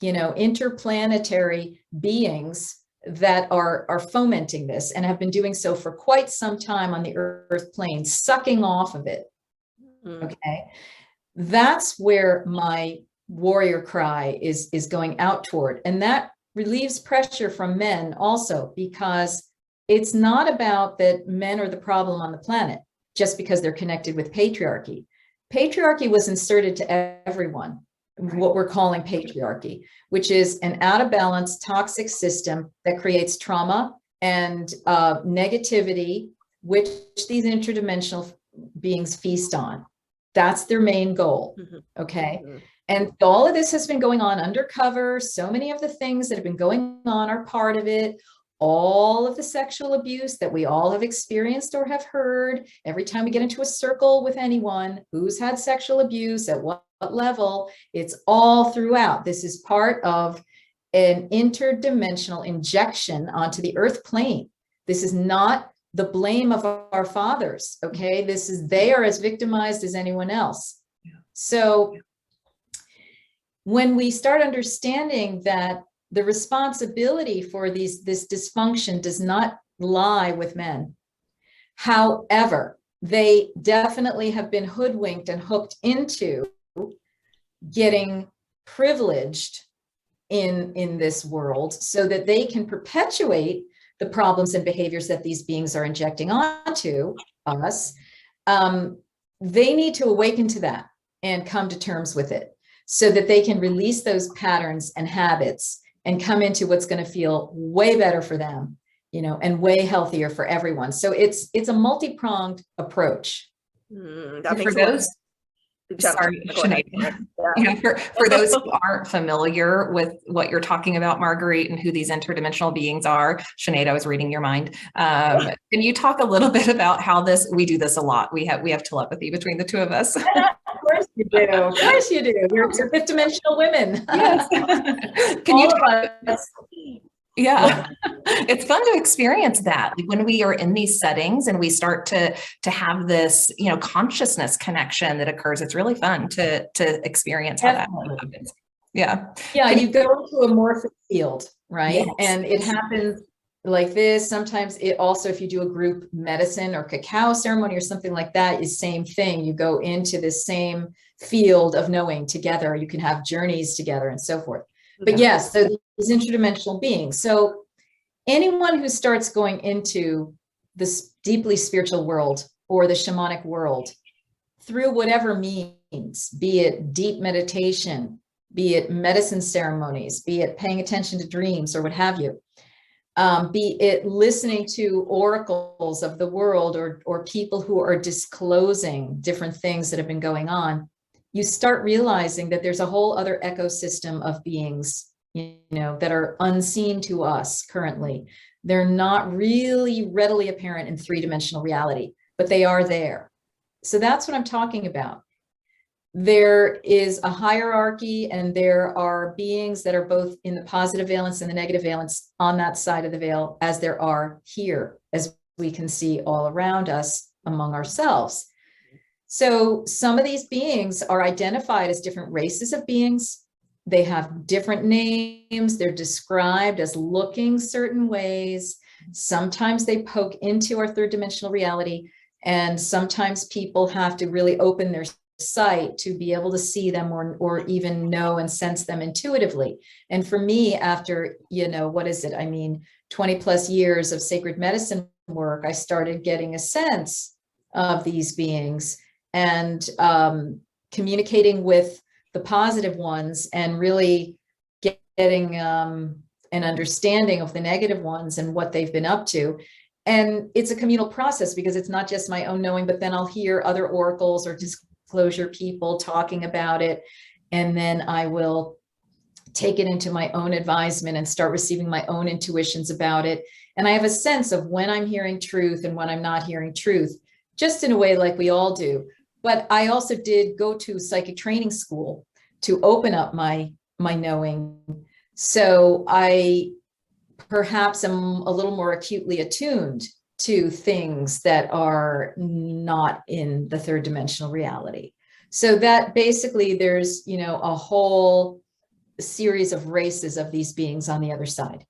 interplanetary beings that are fomenting this and have been doing so for quite some time on the earth plane, sucking off of it. Okay. That's where my warrior cry is going out toward. And that relieves pressure from men also, because it's not about that men are the problem on the planet just because they're connected with patriarchy. Patriarchy was inserted to everyone. what we're calling patriarchy, which is an out of balance, toxic system that creates trauma and negativity, which these interdimensional beings feast on. That's their main goal. Okay. And all of this has been going on undercover. So many of the things that have been going on are part of it. All of the sexual abuse that we all have experienced or have heard. Every time we get into a circle with anyone who's had sexual abuse, at what level, it's all throughout. This is part of an interdimensional injection onto the earth plane. This is not the blame of our fathers. Okay. This is, they are as victimized as anyone else. So when we start understanding that the responsibility for this dysfunction does not lie with men. However, they definitely have been hoodwinked and hooked into getting privileged in this world so that they can perpetuate the problems and behaviors that these beings are injecting onto us. They need to awaken to that and come to terms with it so that they can release those patterns and habits and come into what's going to feel way better for them, you know, and way healthier for everyone. So it's a multi-pronged approach. That For those, sorry, Sinead. Yeah, for those who aren't familiar with what you're talking about, Marguerite, and who these interdimensional beings are, Sinead, I was reading your mind. Can you talk a little bit about how we do this a lot? We have telepathy between the two of us. Of course you do. Of course you do. You're fifth dimensional women. Yes. Can you talk? Yeah, it's fun to experience that when we are in these settings and we start to have this, you know, consciousness connection that occurs. It's really fun to experience how that happens. Yeah. Yeah, you go into a morphic field, right? Yes. And it happens like this. Sometimes it also, if you do a group medicine or cacao ceremony or something like that, is same thing. You go into this same field of knowing together. You can have journeys together and so forth. But yes, so these interdimensional beings. So anyone who starts going into this deeply spiritual world or the shamanic world through whatever means, be it deep meditation, be it medicine ceremonies, be it paying attention to dreams or what have you, be it listening to oracles of the world or people who are disclosing different things that have been going on, you start realizing that there's a whole other ecosystem of beings, you know, that are unseen to us currently. They're not really readily apparent in three-dimensional reality, but they are there. So that's what I'm talking about. There is a hierarchy and there are beings that are both in the positive valence and the negative valence on that side of the veil, as there are here, as we can see all around us among ourselves. So some of these beings are identified as different races of beings. They have different names. They're described as looking certain ways. Sometimes they poke into our third dimensional reality. And sometimes people have to really open their sight to be able to see them or even know and sense them intuitively. And for me, after, you know, what is it? I mean, 20 plus years of sacred medicine work, I started getting a sense of these beings and communicating with the positive ones and really getting an understanding of the negative ones and what they've been up to. And it's a communal process because it's not just my own knowing, but then I'll hear other oracles or disclosure people talking about it. And then I will take it into my own advisement and start receiving my own intuitions about it. And I have a sense of when I'm hearing truth and when I'm not hearing truth, just in a way like we all do. But I also did go to psychic training school to open up my knowing. So I perhaps am a little more acutely attuned to things that are not in the third dimensional reality. So that basically there's, you know, a whole series of races of these beings on the other side.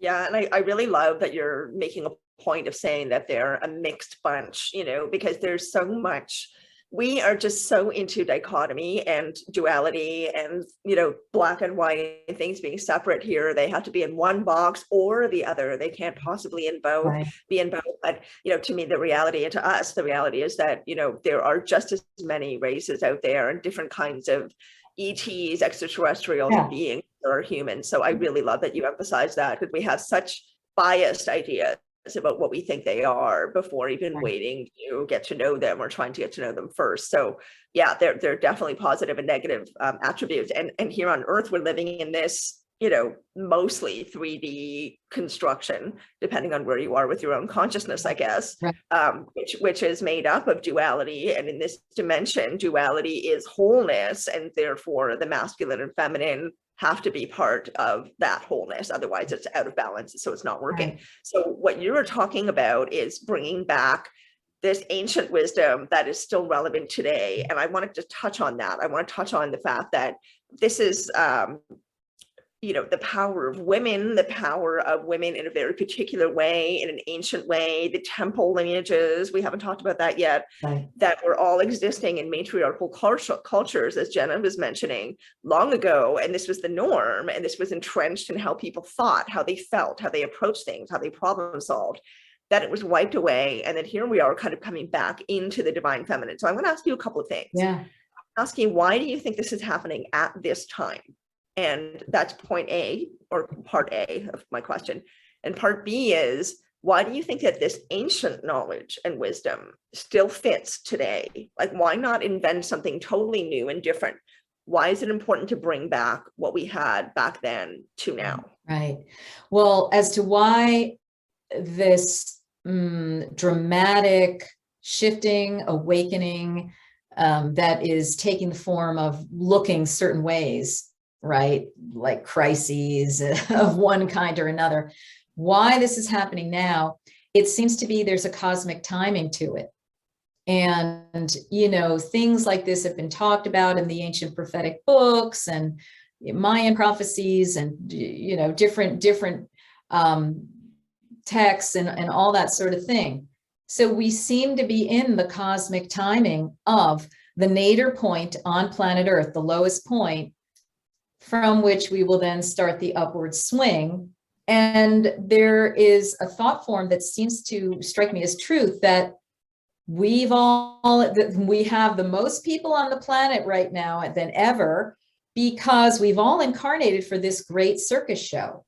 Yeah, and I really love that you're making a point of saying that they're a mixed bunch, you know, because there's so much. We are just so into dichotomy and duality and, you know, black and white and things being separate here. They have to be in one box or the other. They can't possibly be in both. But, you know, to me, the reality, and to us, the reality is that, you know, there are just as many races out there and different kinds of, ETs, extraterrestrials, Yeah. beings or humans. So I really love that you emphasize that, because we have such biased ideas about what we think they are before even waiting to get to know them or trying to get to know them first. So yeah, they're definitely positive and negative attributes. And here on Earth, we're living in this, you know, mostly 3D construction, depending on where you are with your own consciousness, I guess, which is made up of duality. And in this dimension, duality is wholeness, and therefore the masculine and feminine have to be part of that wholeness. Otherwise, it's out of balance, so it's not working. So what you're talking about is bringing back this ancient wisdom that is still relevant today. And I wanted to touch on that. I want to touch on the fact that this is you know, the power of women in a very particular way, in an ancient way, the temple lineages, we haven't talked about that yet, that were all existing in matriarchal cultures, as Jenna was mentioning, long ago. And this was the norm, and this was entrenched in how people thought, how they felt, how they approached things, how they problem solved, that it was wiped away. And then here we are kind of coming back into the divine feminine. So I'm going to ask you a couple of things. Yeah. Asking, why do you think this is happening at this time? And that's point A, or part A of my question. And part B is, why do you think that this ancient knowledge and wisdom still fits today? Like, why not invent something totally new and different? Why is it important to bring back what we had back then to now? Right. Well, as to why this dramatic shifting, awakening that is taking the form of looking certain ways, right? Like crises of one kind or another. Why this is happening now, it seems to be there's a cosmic timing to it. And, you know, things like this have been talked about in the ancient prophetic books and Mayan prophecies and, you know, different texts and all that sort of thing. So we seem to be in the cosmic timing of the nadir point on planet Earth, the lowest point, from which we will then start the upward swing. And there is a thought form that seems to strike me as truth, that we have the most people on the planet right now than ever, because we've all incarnated for this great circus show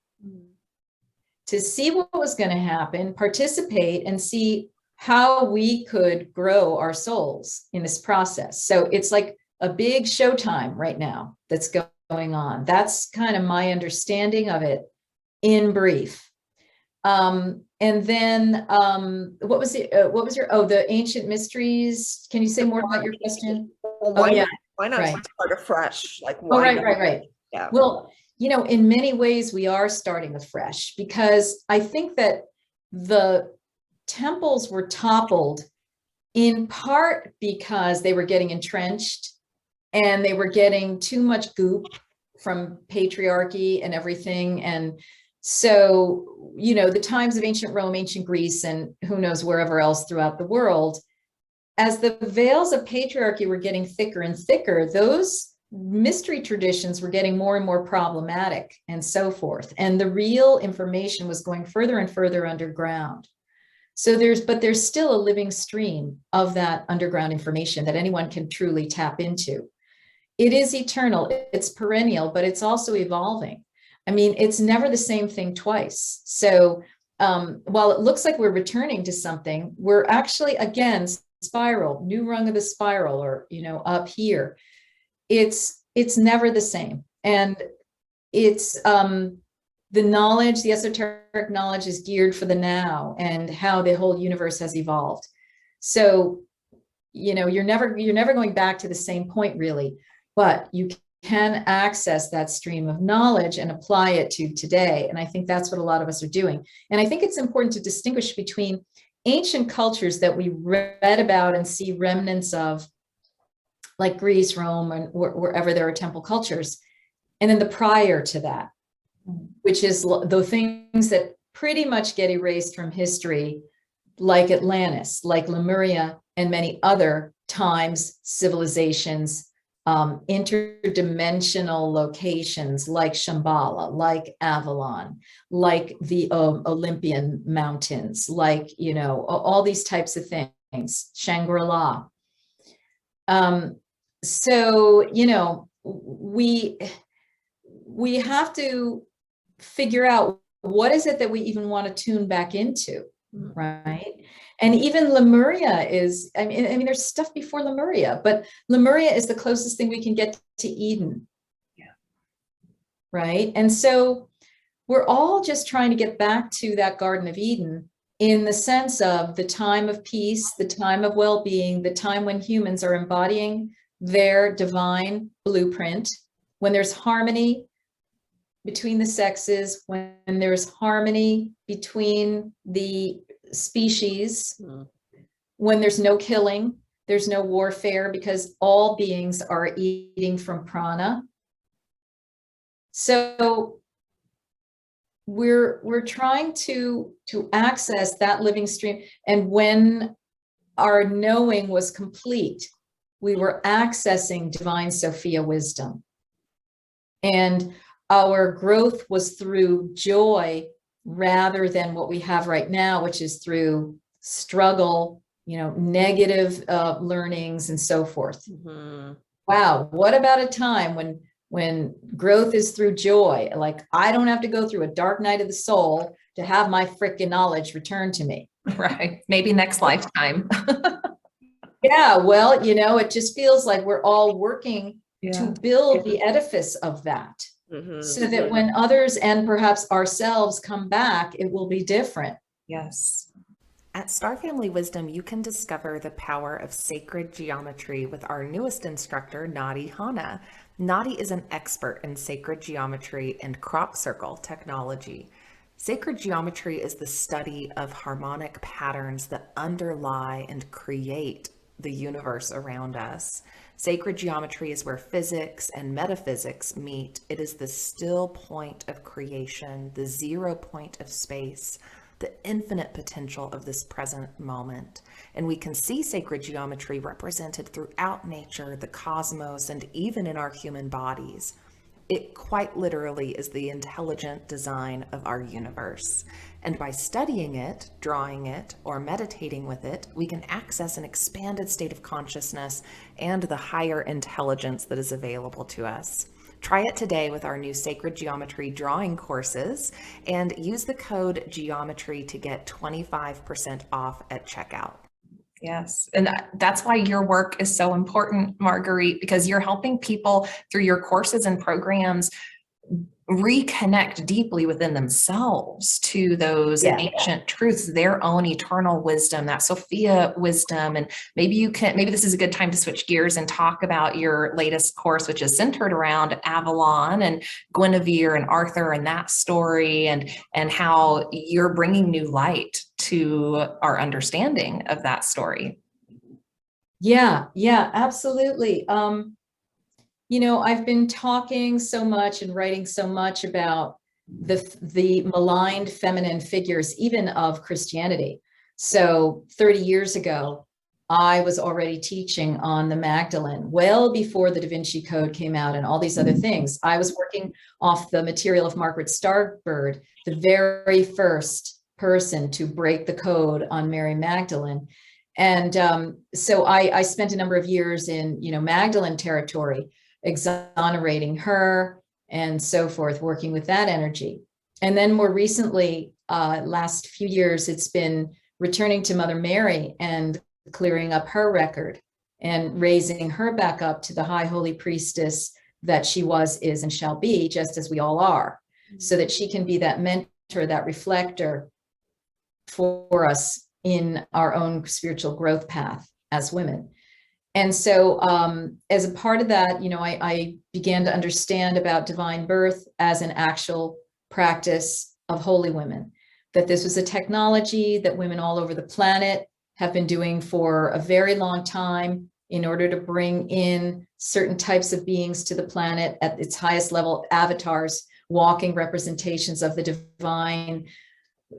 to see what was going to happen, participate, and see how we could grow our souls in this process. So it's like a big showtime right now that's going on. That's kind of my understanding of it in brief. And then what was the ancient mysteries? Can you say more about your question? Well, why not start afresh? Like, why right. Yeah. Well, you know, in many ways we are starting afresh, because I think that the temples were toppled in part because they were getting entrenched and they were getting too much goop from patriarchy and everything. And so, you know, the times of ancient Rome, ancient Greece, and who knows wherever else throughout the world, as the veils of patriarchy were getting thicker and thicker, those mystery traditions were getting more and more problematic and so forth. And the real information was going further and further underground. So there's still a living stream of that underground information that anyone can truly tap into. It is eternal, it's perennial, but it's also evolving. I mean, it's never the same thing twice. So while it looks like we're returning to something, we're actually, again, spiral, new rung of the spiral, or, you know, up here. It's never the same. And it's the knowledge, the esoteric knowledge, is geared for the now and how the whole universe has evolved. So, you know, you're never going back to the same point, really, but you can access that stream of knowledge and apply it to today. And I think that's what a lot of us are doing. And I think it's important to distinguish between ancient cultures that we read about and see remnants of, like Greece, Rome, and wherever there are temple cultures, and then the prior to that, which is the things that pretty much get erased from history, like Atlantis, like Lemuria, and many other times, civilizations, interdimensional locations like Shambhala, like Avalon, like the Olympian mountains, like, you know, all these types of things, Shangri-La. So, you know, we have to figure out what is it that we even want to tune back into, right? And even Lemuria is, I mean, there's stuff before Lemuria, but Lemuria is the closest thing we can get to Eden. Yeah. Right. And so we're all just trying to get back to that Garden of Eden in the sense of the time of peace, the time of well-being, the time when humans are embodying their divine blueprint, when there's harmony between the sexes, when there's harmony between the species, when there's no killing, there's no warfare, because all beings are eating from prana. So we're trying to access that living stream. And when our knowing was complete, we were accessing divine Sophia wisdom. And our growth was through joy rather than what we have right now, which is through struggle, negative learnings and so forth. Wow, what about a time when growth is through joy? Like, I don't have to go through a dark night of the soul to have my frickin' knowledge returned to me. Right. Maybe next lifetime. Yeah, well, it just feels like we're all working to build the edifice of that. So that when others and perhaps ourselves come back, it will be different. Yes. At Star Family Wisdom, you can discover the power of sacred geometry with our newest instructor, Nadi Hana. Nadi is an expert in sacred geometry and crop circle technology. Sacred geometry is the study of harmonic patterns that underlie and create the universe around us. Sacred geometry is where physics and metaphysics meet. It is the still point of creation, the 0 point of space, the infinite potential of this present moment. And we can see sacred geometry represented throughout nature, the cosmos, and even in our human bodies. It quite literally is the intelligent design of our universe. And by studying it, drawing it, or meditating with it, we can access an expanded state of consciousness and the higher intelligence that is available to us. Try it today with our new Sacred Geometry drawing courses and use the code geometry to get 25% off at checkout. Yes. And that's why your work is so important, Marguerite, because you're helping people through your courses and programs reconnect deeply within themselves to those ancient truths, their own eternal wisdom, that Sophia wisdom. And maybe this is a good time to switch gears and talk about your latest course, which is centered around Avalon and Guinevere and Arthur and that story, and how you're bringing new light to our understanding of that story. Yeah, absolutely. I've been talking so much and writing so much about the maligned feminine figures, even of Christianity. So 30 years ago, I was already teaching on the Magdalene, well before the Da Vinci Code came out and all these other things. I was working off the material of Margaret Starbird, the very first person to break the code on Mary Magdalene. And so I spent a number of years in, Magdalene territory, exonerating her and so forth, working with that energy. And then more recently, last few years, it's been returning to Mother Mary and clearing up her record and raising her back up to the high holy priestess that she was, is, and shall be, just as we all are, so that she can be that mentor, that reflector for us in our own spiritual growth path as women. And so as a part of that, I began to understand about divine birth as an actual practice of holy women, that this was a technology that women all over the planet have been doing for a very long time in order to bring in certain types of beings to the planet at its highest level, avatars, walking representations of the divine,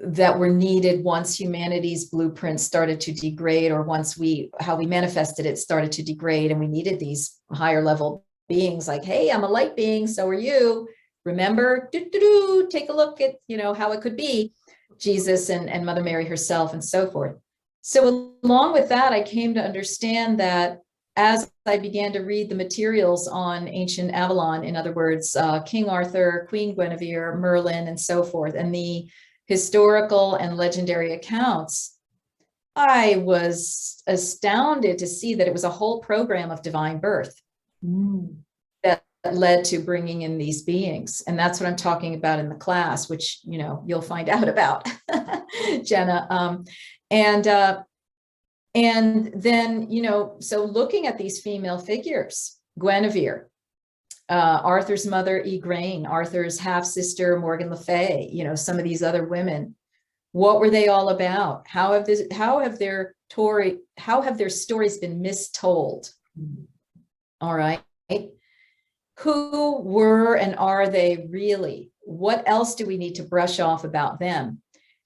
that were needed once humanity's blueprint started to degrade, or once how we manifested it started to degrade, and we needed these higher level beings like, hey, I'm a light being, so are you. Remember, take a look at, how it could be, Jesus and Mother Mary herself and so forth. So along with that, I came to understand that as I began to read the materials on ancient Avalon, in other words, King Arthur, Queen Guinevere, Merlin, and so forth, and the historical and legendary accounts, I was astounded to see that it was a whole program of divine birth that led to bringing in these beings. And that's what I'm talking about in the class, which, you know, you'll find out about, Jenna. And then, you know, so looking at these female figures, Guinevere, Arthur's mother, Igraine, Arthur's half-sister, Morgan Le Fay, you know, some of these other women, what were they all about? How have their stories been mistold? All right. Who were and are they really? What else do we need to brush off about them?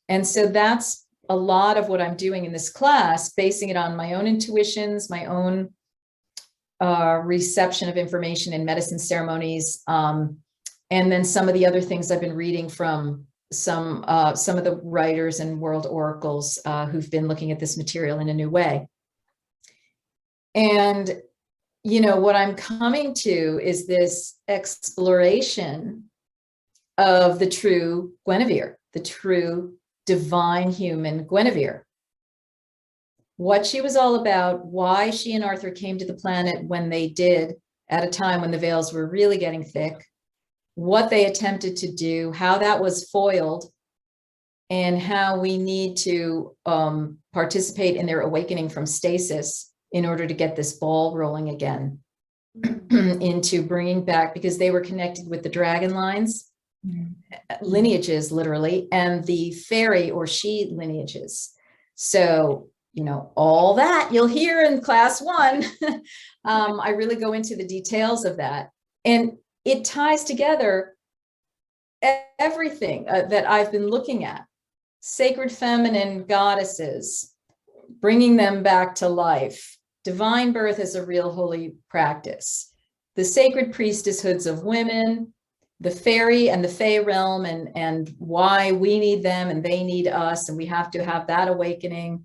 And so that's a lot of what I'm doing in this class, basing it on my own intuitions, my own reception of information in medicine ceremonies, and then some of the other things I've been reading from some of the writers and world oracles who've been looking at this material in a new way. And, you know, what I'm coming to is this exploration of the true Guinevere, the true divine human Guinevere. What she was all about, why she and Arthur came to the planet when they did, at a time when the veils were really getting thick, what they attempted to do, how that was foiled, and how we need to participate in their awakening from stasis in order to get this ball rolling again into bringing back, because they were connected with the dragon lines, lineages literally, and the fairy or she lineages. So, you know, all that you'll hear in class 1. I really go into the details of that, and it ties together everything that I've been looking at. Sacred feminine goddesses, bringing them back to life. Divine birth is a real holy practice. The sacred priestesshoods of women, the fairy and the fae realm, and why we need them and they need us, and we have to have that awakening.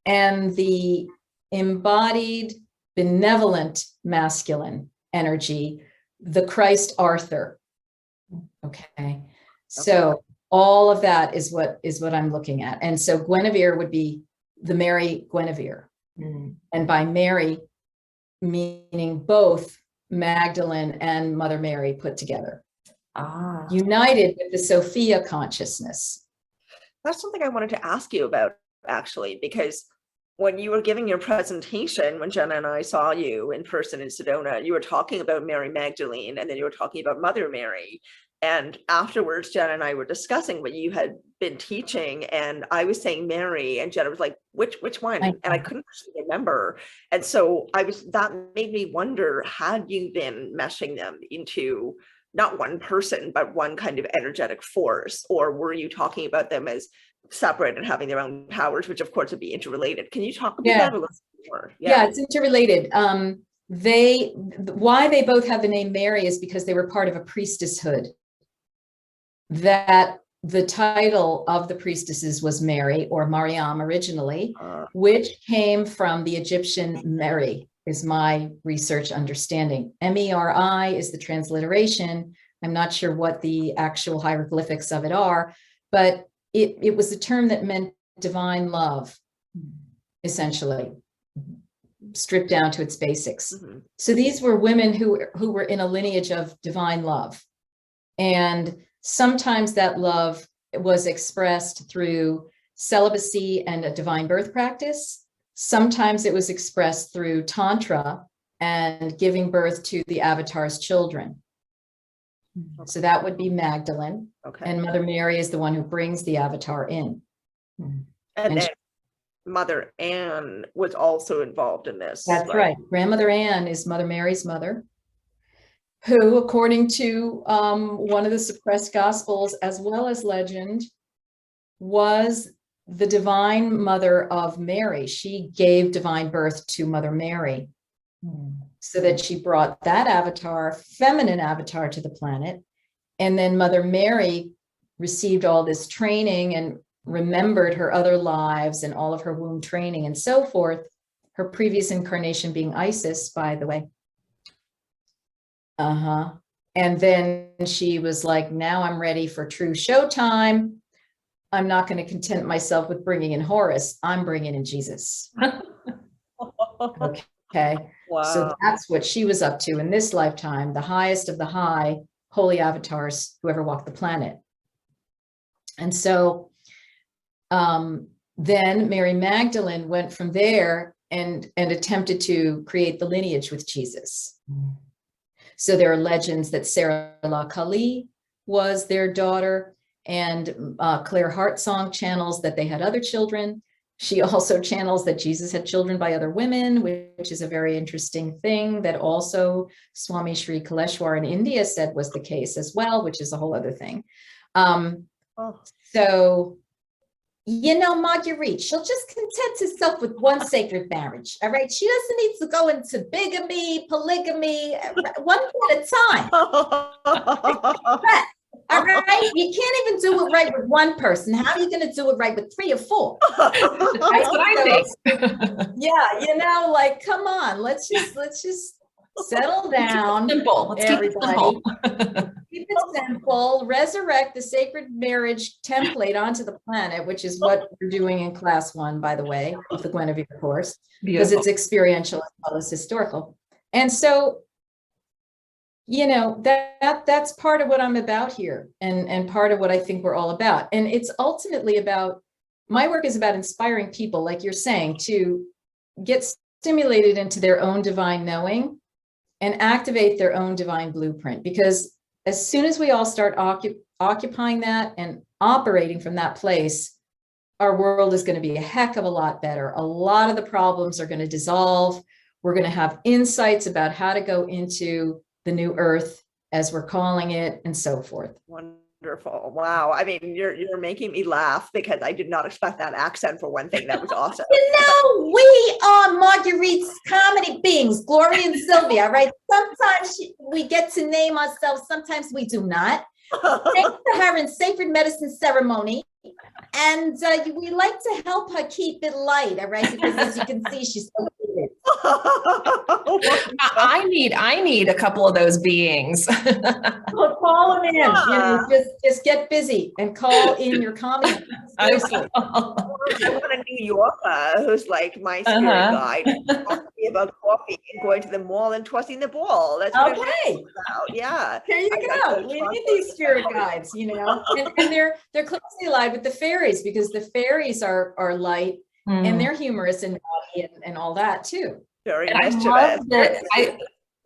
And the embodied benevolent masculine energy, the Christ Arthur. Okay. So all of that is what I'm looking at. And so Guinevere would be the Mary Guinevere. And by Mary, meaning both Magdalene and Mother Mary put together, united with the Sophia consciousness. That's something I wanted to ask you about, actually, because when you were giving your presentation, when Jenna and I saw you in person in Sedona, you were talking about Mary Magdalene, and then you were talking about Mother Mary. And afterwards, Jenna and I were discussing what you had been teaching, and I was saying Mary, and Jenna was like, which one? And I couldn't actually remember. And so that made me wonder, had you been meshing them into not one person, but one kind of energetic force, or were you talking about them as separate and having their own powers, which of course would be interrelated? Can you talk about that a little more? Yeah, it's interrelated. Why they both have the name Mary is because they were part of a priestesshood. That the title of the priestesses was Mary, or Mariam originally, which came from the Egyptian Mary, is my research understanding. Meri is the transliteration. I'm not sure what the actual hieroglyphics of it are, but it was a term that meant divine love, essentially, stripped down to its basics. So these were women who were in a lineage of divine love. And sometimes that love was expressed through celibacy and a divine birth practice. Sometimes it was expressed through Tantra and giving birth to the avatar's children. So that would be Magdalene. And Mother Mary is the one who brings the avatar in. And then Mother Anne was also involved in this. That's right. Grandmother Anne is Mother Mary's mother, who, according to one of the suppressed gospels, as well as legend, was the divine mother of Mary. She gave divine birth to Mother Mary, so that she brought that avatar, feminine avatar, to the planet. And then Mother Mary received all this training and remembered her other lives and all of her womb training and so forth. her previous incarnation being Isis, by the way. And then she was like, now I'm ready for true showtime. I'm not going to content myself with bringing in Horus. I'm bringing in Jesus. Okay. Wow. So that's what she was up to in this lifetime, the highest of the high holy avatars who ever walked the planet. And so then Mary Magdalene went from there and attempted to create the lineage with Jesus. So there are legends that Sarah La Kali was their daughter, and Claire Hartsong channels that they had other children. She also channels that Jesus had children by other women, which is a very interesting thing that also Swami Sri Kaleshwar in India said was the case as well, which is a whole other thing. So, you know, Marguerite, she'll just content herself with one sacred marriage, all right? She doesn't need to go into bigamy, polygamy, one at a time. All right, you can't even do it right with one person. How are you going to do it right with 3 or 4? That's what I think. Yeah, you know, like, come on, let's just settle down. Simple. Let's keep it everybody. simple. Keep it simple. Resurrect the sacred marriage template onto the planet, which is what we're doing in class 1, by the way, of the Guinevere course, because it's experiential as well as historical. And so, you know, that's part of what I'm about here, and part of what I think we're all about. And it's ultimately about, my work is about inspiring people, like you're saying, to get stimulated into their own divine knowing and activate their own divine blueprint. Because as soon as we all start occupying that and operating from that place, our world is going to be a heck of a lot better. A lot of the problems are going to dissolve. We're going to have insights about how to go into the new earth, as we're calling it, and so forth. Wonderful. Wow. I mean, you're making me laugh, because I did not expect that accent, for one thing. That was awesome. You know, we are Marguerite's comedy beings, Gloria and Sylvia, right? Sometimes we get to name ourselves, sometimes we do not. Thanks to her in sacred medicine ceremony. And we like to help her keep it light, all right? Because as you can see, she's so good. I need a couple of those beings. Well, call them in. You know, just get busy and call in your comedy. I want a New Yorker who's like my spirit guide, talking about coffee and going to the mall and tossing the ball. That's what I'm about. Yeah. There you go. We need these spirit guides, you know, and they're closely allied with the fairies, because the fairies are light and they're humorous and naughty and all that too. Very mischievous.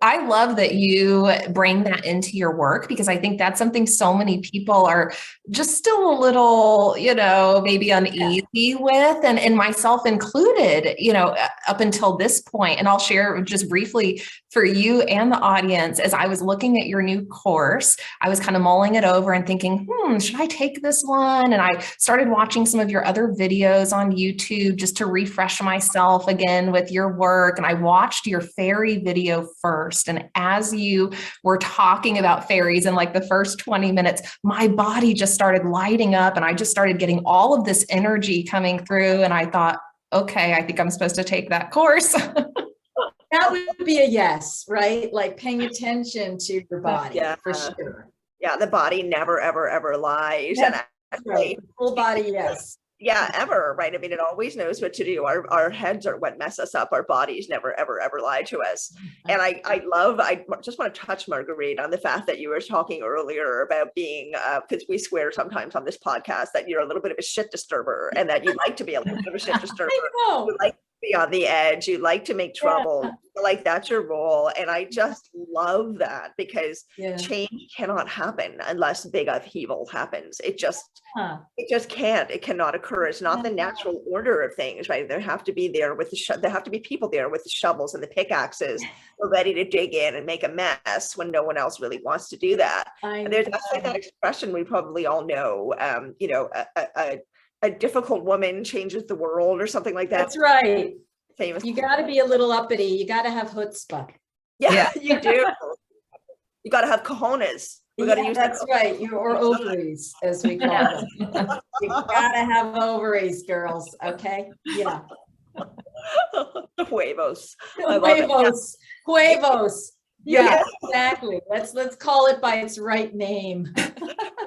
I love that you bring that into your work, because I think that's something so many people are just still a little, you know, maybe uneasy with, and myself included, you know, up until this point. And I'll share just briefly for you and the audience, as I was looking at your new course, I was kind of mulling it over and thinking, should I take this one? And I started watching some of your other videos on YouTube just to refresh myself again with your work. And I watched your fairy video first. And as you were talking about fairies in like the first 20 minutes, my body just started lighting up, and I just started getting all of this energy coming through. And I thought, okay, I think I'm supposed to take that course. That would be a yes, right? Like paying attention to your body, for sure. Yeah, the body never, ever, ever lies. That's right. Full body, yes. Yeah, ever, right? I mean, it always knows what to do. Our heads are what mess us up. Our bodies never, ever, ever lie to us. And I just want to touch, Marguerite, on the fact that you were talking earlier about being, because we swear sometimes on this podcast that you're a little bit of a shit disturber, and that you like to be a little bit of a shit disturber. You like to be on the edge. You like to make trouble. Like that's your role. And I just love that, because change cannot happen unless big upheaval happens. It just can't. It cannot occur. It's not the natural order of things, right? There have to be there with there have to be people there with the shovels and the pickaxes, ready to dig in and make a mess when no one else really wants to do that. And there's actually that expression we probably all know. You know, a difficult woman changes the world, or something like that. That's right. Famous. You got to be a little uppity. You got to have chutzpah. Yeah, you do. You got to have cojones. We got to use that's right. Or ovaries, as we call them. You got to have ovaries, girls. Okay. Yeah. The huevos. I love it. Huevos, huevos. Yeah, Yes. exactly. Let's call it by its right name.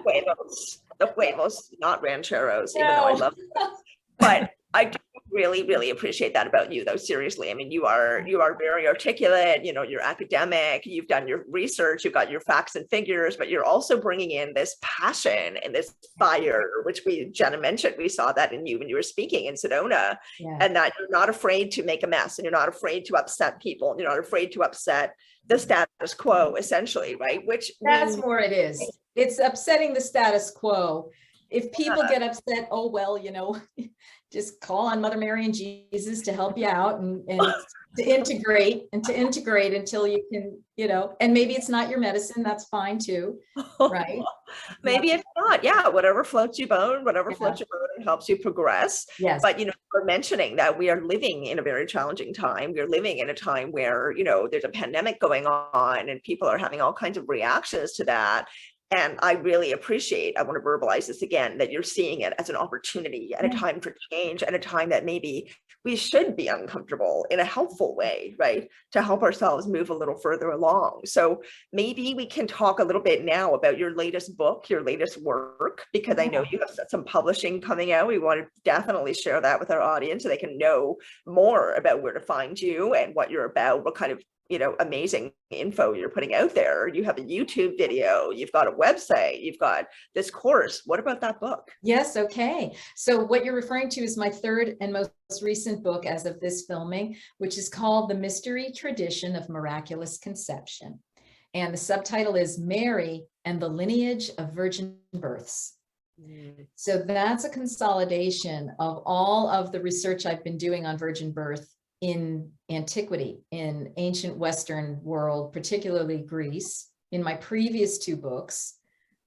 Huevos. The huevos, not rancheros, even though I No. love them. But I do really, really appreciate that about you, though. Seriously, I mean, you are very articulate. You know, you're academic. You've done your research. You've got your facts and figures, but you're also bringing in this passion and this fire, which Jenna mentioned. We saw that in you when you were speaking in Sedona, Yeah. and that you're not afraid to make a mess, and you're not afraid to upset people, and you're not afraid to upset the status quo, essentially, right? Which That's more it is. It's upsetting the status quo. If people get upset, oh, well, you know, just call on Mother Mary and Jesus to help you out and to integrate until you can, you know, and maybe it's not your medicine. That's fine too, right? Maybe it's not. Yeah, whatever floats your boat, floats your boat and helps you progress. Yes. But, you know, we're mentioning that we are living in a very challenging time. We're living in a time where, you know, there's a pandemic going on and people are having all kinds of reactions to that. And I really appreciate, I want to verbalize this again, that you're seeing it as an opportunity and a time for change and a time that maybe we should be uncomfortable in a helpful way, right? To help ourselves move a little further along. So maybe we can talk a little bit now about your latest book, your latest work, because I know you have some publishing coming out. We want to definitely share that with our audience so they can know more about where to find you and what you're about, what kind of, you know, amazing info you're putting out there. You have a YouTube video, you've got a website, you've got this course. What about that book? Yes. Okay. So what you're referring to is my third and most recent book as of this filming, which is called The Mystery Tradition of Miraculous Conception. And the subtitle is Mary and the Lineage of Virgin Births. So that's a consolidation of all of the research I've been doing on virgin birth in antiquity, in ancient Western world, particularly Greece, in my previous two books,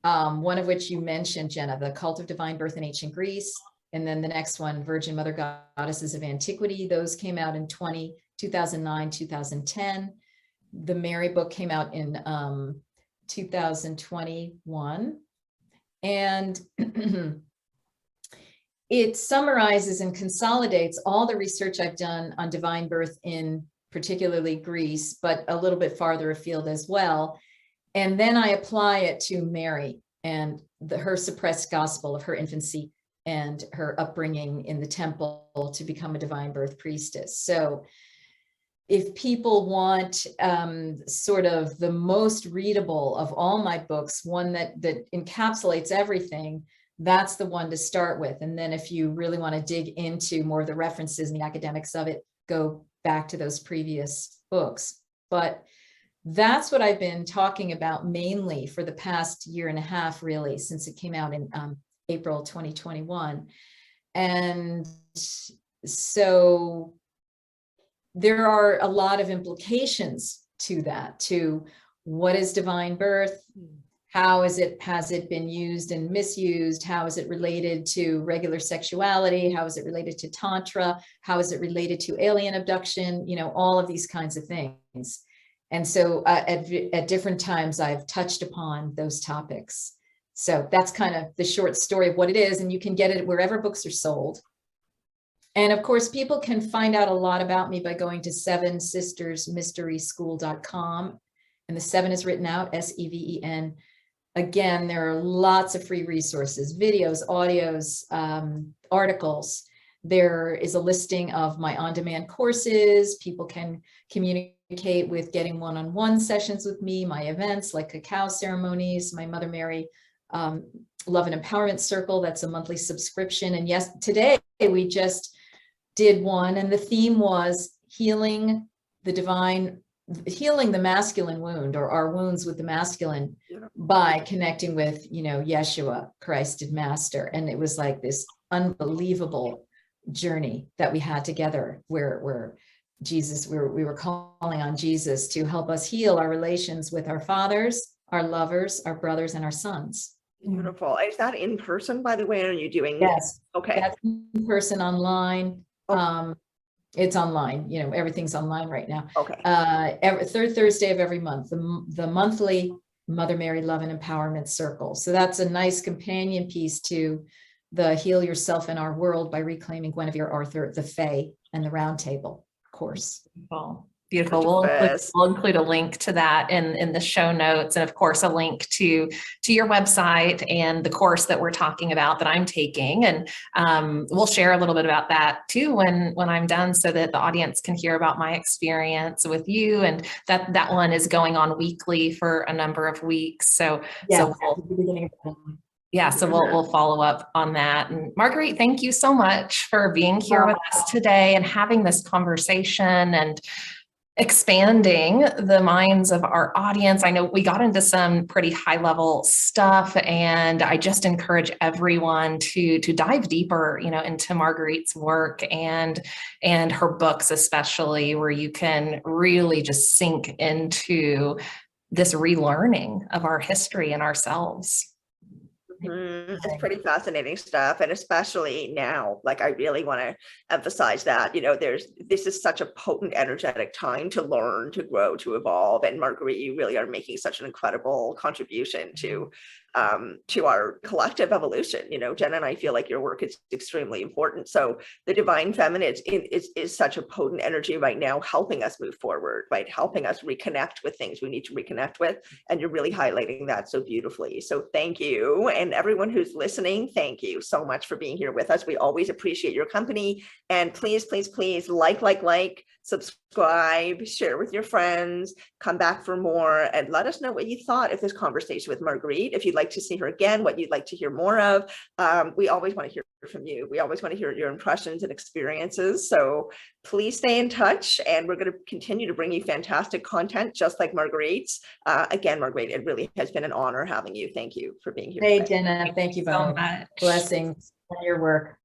one of which you mentioned, Jenna, The Cult of Divine Birth in Ancient Greece, and then the next one, Virgin Mother Goddesses of Antiquity. Those came out in 2009, 2010. The Mary book came out in 2021. And it summarizes and consolidates all the research I've done on divine birth in particularly Greece, but a little bit farther afield as well. And then I apply it to Mary and her suppressed gospel of her infancy and her upbringing in the temple to become a divine birth priestess. So if people want sort of the most readable of all my books, one that encapsulates everything, that's the one to start with. And then if you really want to dig into more of the references and the academics of it, go back to those previous books. But that's what I've been talking about mainly for the past year and a half, really, since it came out in April 2021. And so there are a lot of implications to that, to what is divine birth? How has it been used and misused? How is it related to regular sexuality? How is it related to Tantra? How is it related to alien abduction? You know, all of these kinds of things. And so at different times, I've touched upon those topics. So that's kind of the short story of what it is. And you can get it wherever books are sold. And of course, people can find out a lot about me by going to sevensistersmysteryschool.com. And the 7 is written out, S-E-V-E-N. Again, there are lots of free resources, videos, audios, articles. There is a listing of my on-demand courses. People can communicate with getting one-on-one sessions with me, my events like cacao ceremonies, my Mother Mary Love and Empowerment Circle. That's a monthly subscription. And yes, today we just did one, and the theme was healing the masculine wound, or our wounds with the masculine, by connecting with, you know, Yeshua, Christ and Master. And it was like this unbelievable journey that we had together where Jesus, we were calling on Jesus to help us heal our relations with our fathers, our lovers, our brothers, and our sons. Beautiful. Is that in person, by the way? Are you doing? Yes. Okay. That's in person, online. It's online, you know, everything's online right now. Okay. Every third Thursday of every month, the monthly Mother Mary Love and Empowerment Circle. So that's a nice companion piece to the Heal Yourself in Our World by Reclaiming Guinevere, Arthur, the Fae, and the Round Table course. Beautiful. Beautiful. We'll include a link to that in the show notes, and of course a link to your website and the course that we're talking about that I'm taking, and we'll share a little bit about that too when I'm done, so that the audience can hear about my experience with you. And that one is going on weekly for a number of weeks. So we'll follow up on that. And Marguerite, thank you so much for being here with us today and having this conversation and expanding the minds of our audience. I know we got into some pretty high level stuff, and I just encourage everyone to dive deeper, into Marguerite's work and her books, especially, where you can really just sink into this relearning of our history and ourselves. It's pretty fascinating stuff. And especially now, like, I really want to emphasize that, this is such a potent, energetic time to learn, to grow, to evolve. And Marguerite, you really are making such an incredible contribution to our collective evolution. Jen and I feel like your work is extremely important. So the divine feminine is such a potent energy right now, helping us move forward, right? Helping us reconnect with things we need to reconnect with. And you're really highlighting that so beautifully. So thank you. And everyone who's listening, thank you so much for being here with us. We always appreciate your company. And please, please, please like, subscribe, share with your friends, come back for more, and let us know what you thought of this conversation with Marguerite. If you'd like to see her again, what you'd like to hear more of. We always want to hear from you. We always want to hear your impressions and experiences. So please stay in touch, and we're going to continue to bring you fantastic content just like Marguerite's. Again, Marguerite, it really has been an honor having you. Thank you for being here. Hey, Jenna, thank you so both. much. Blessings on your work.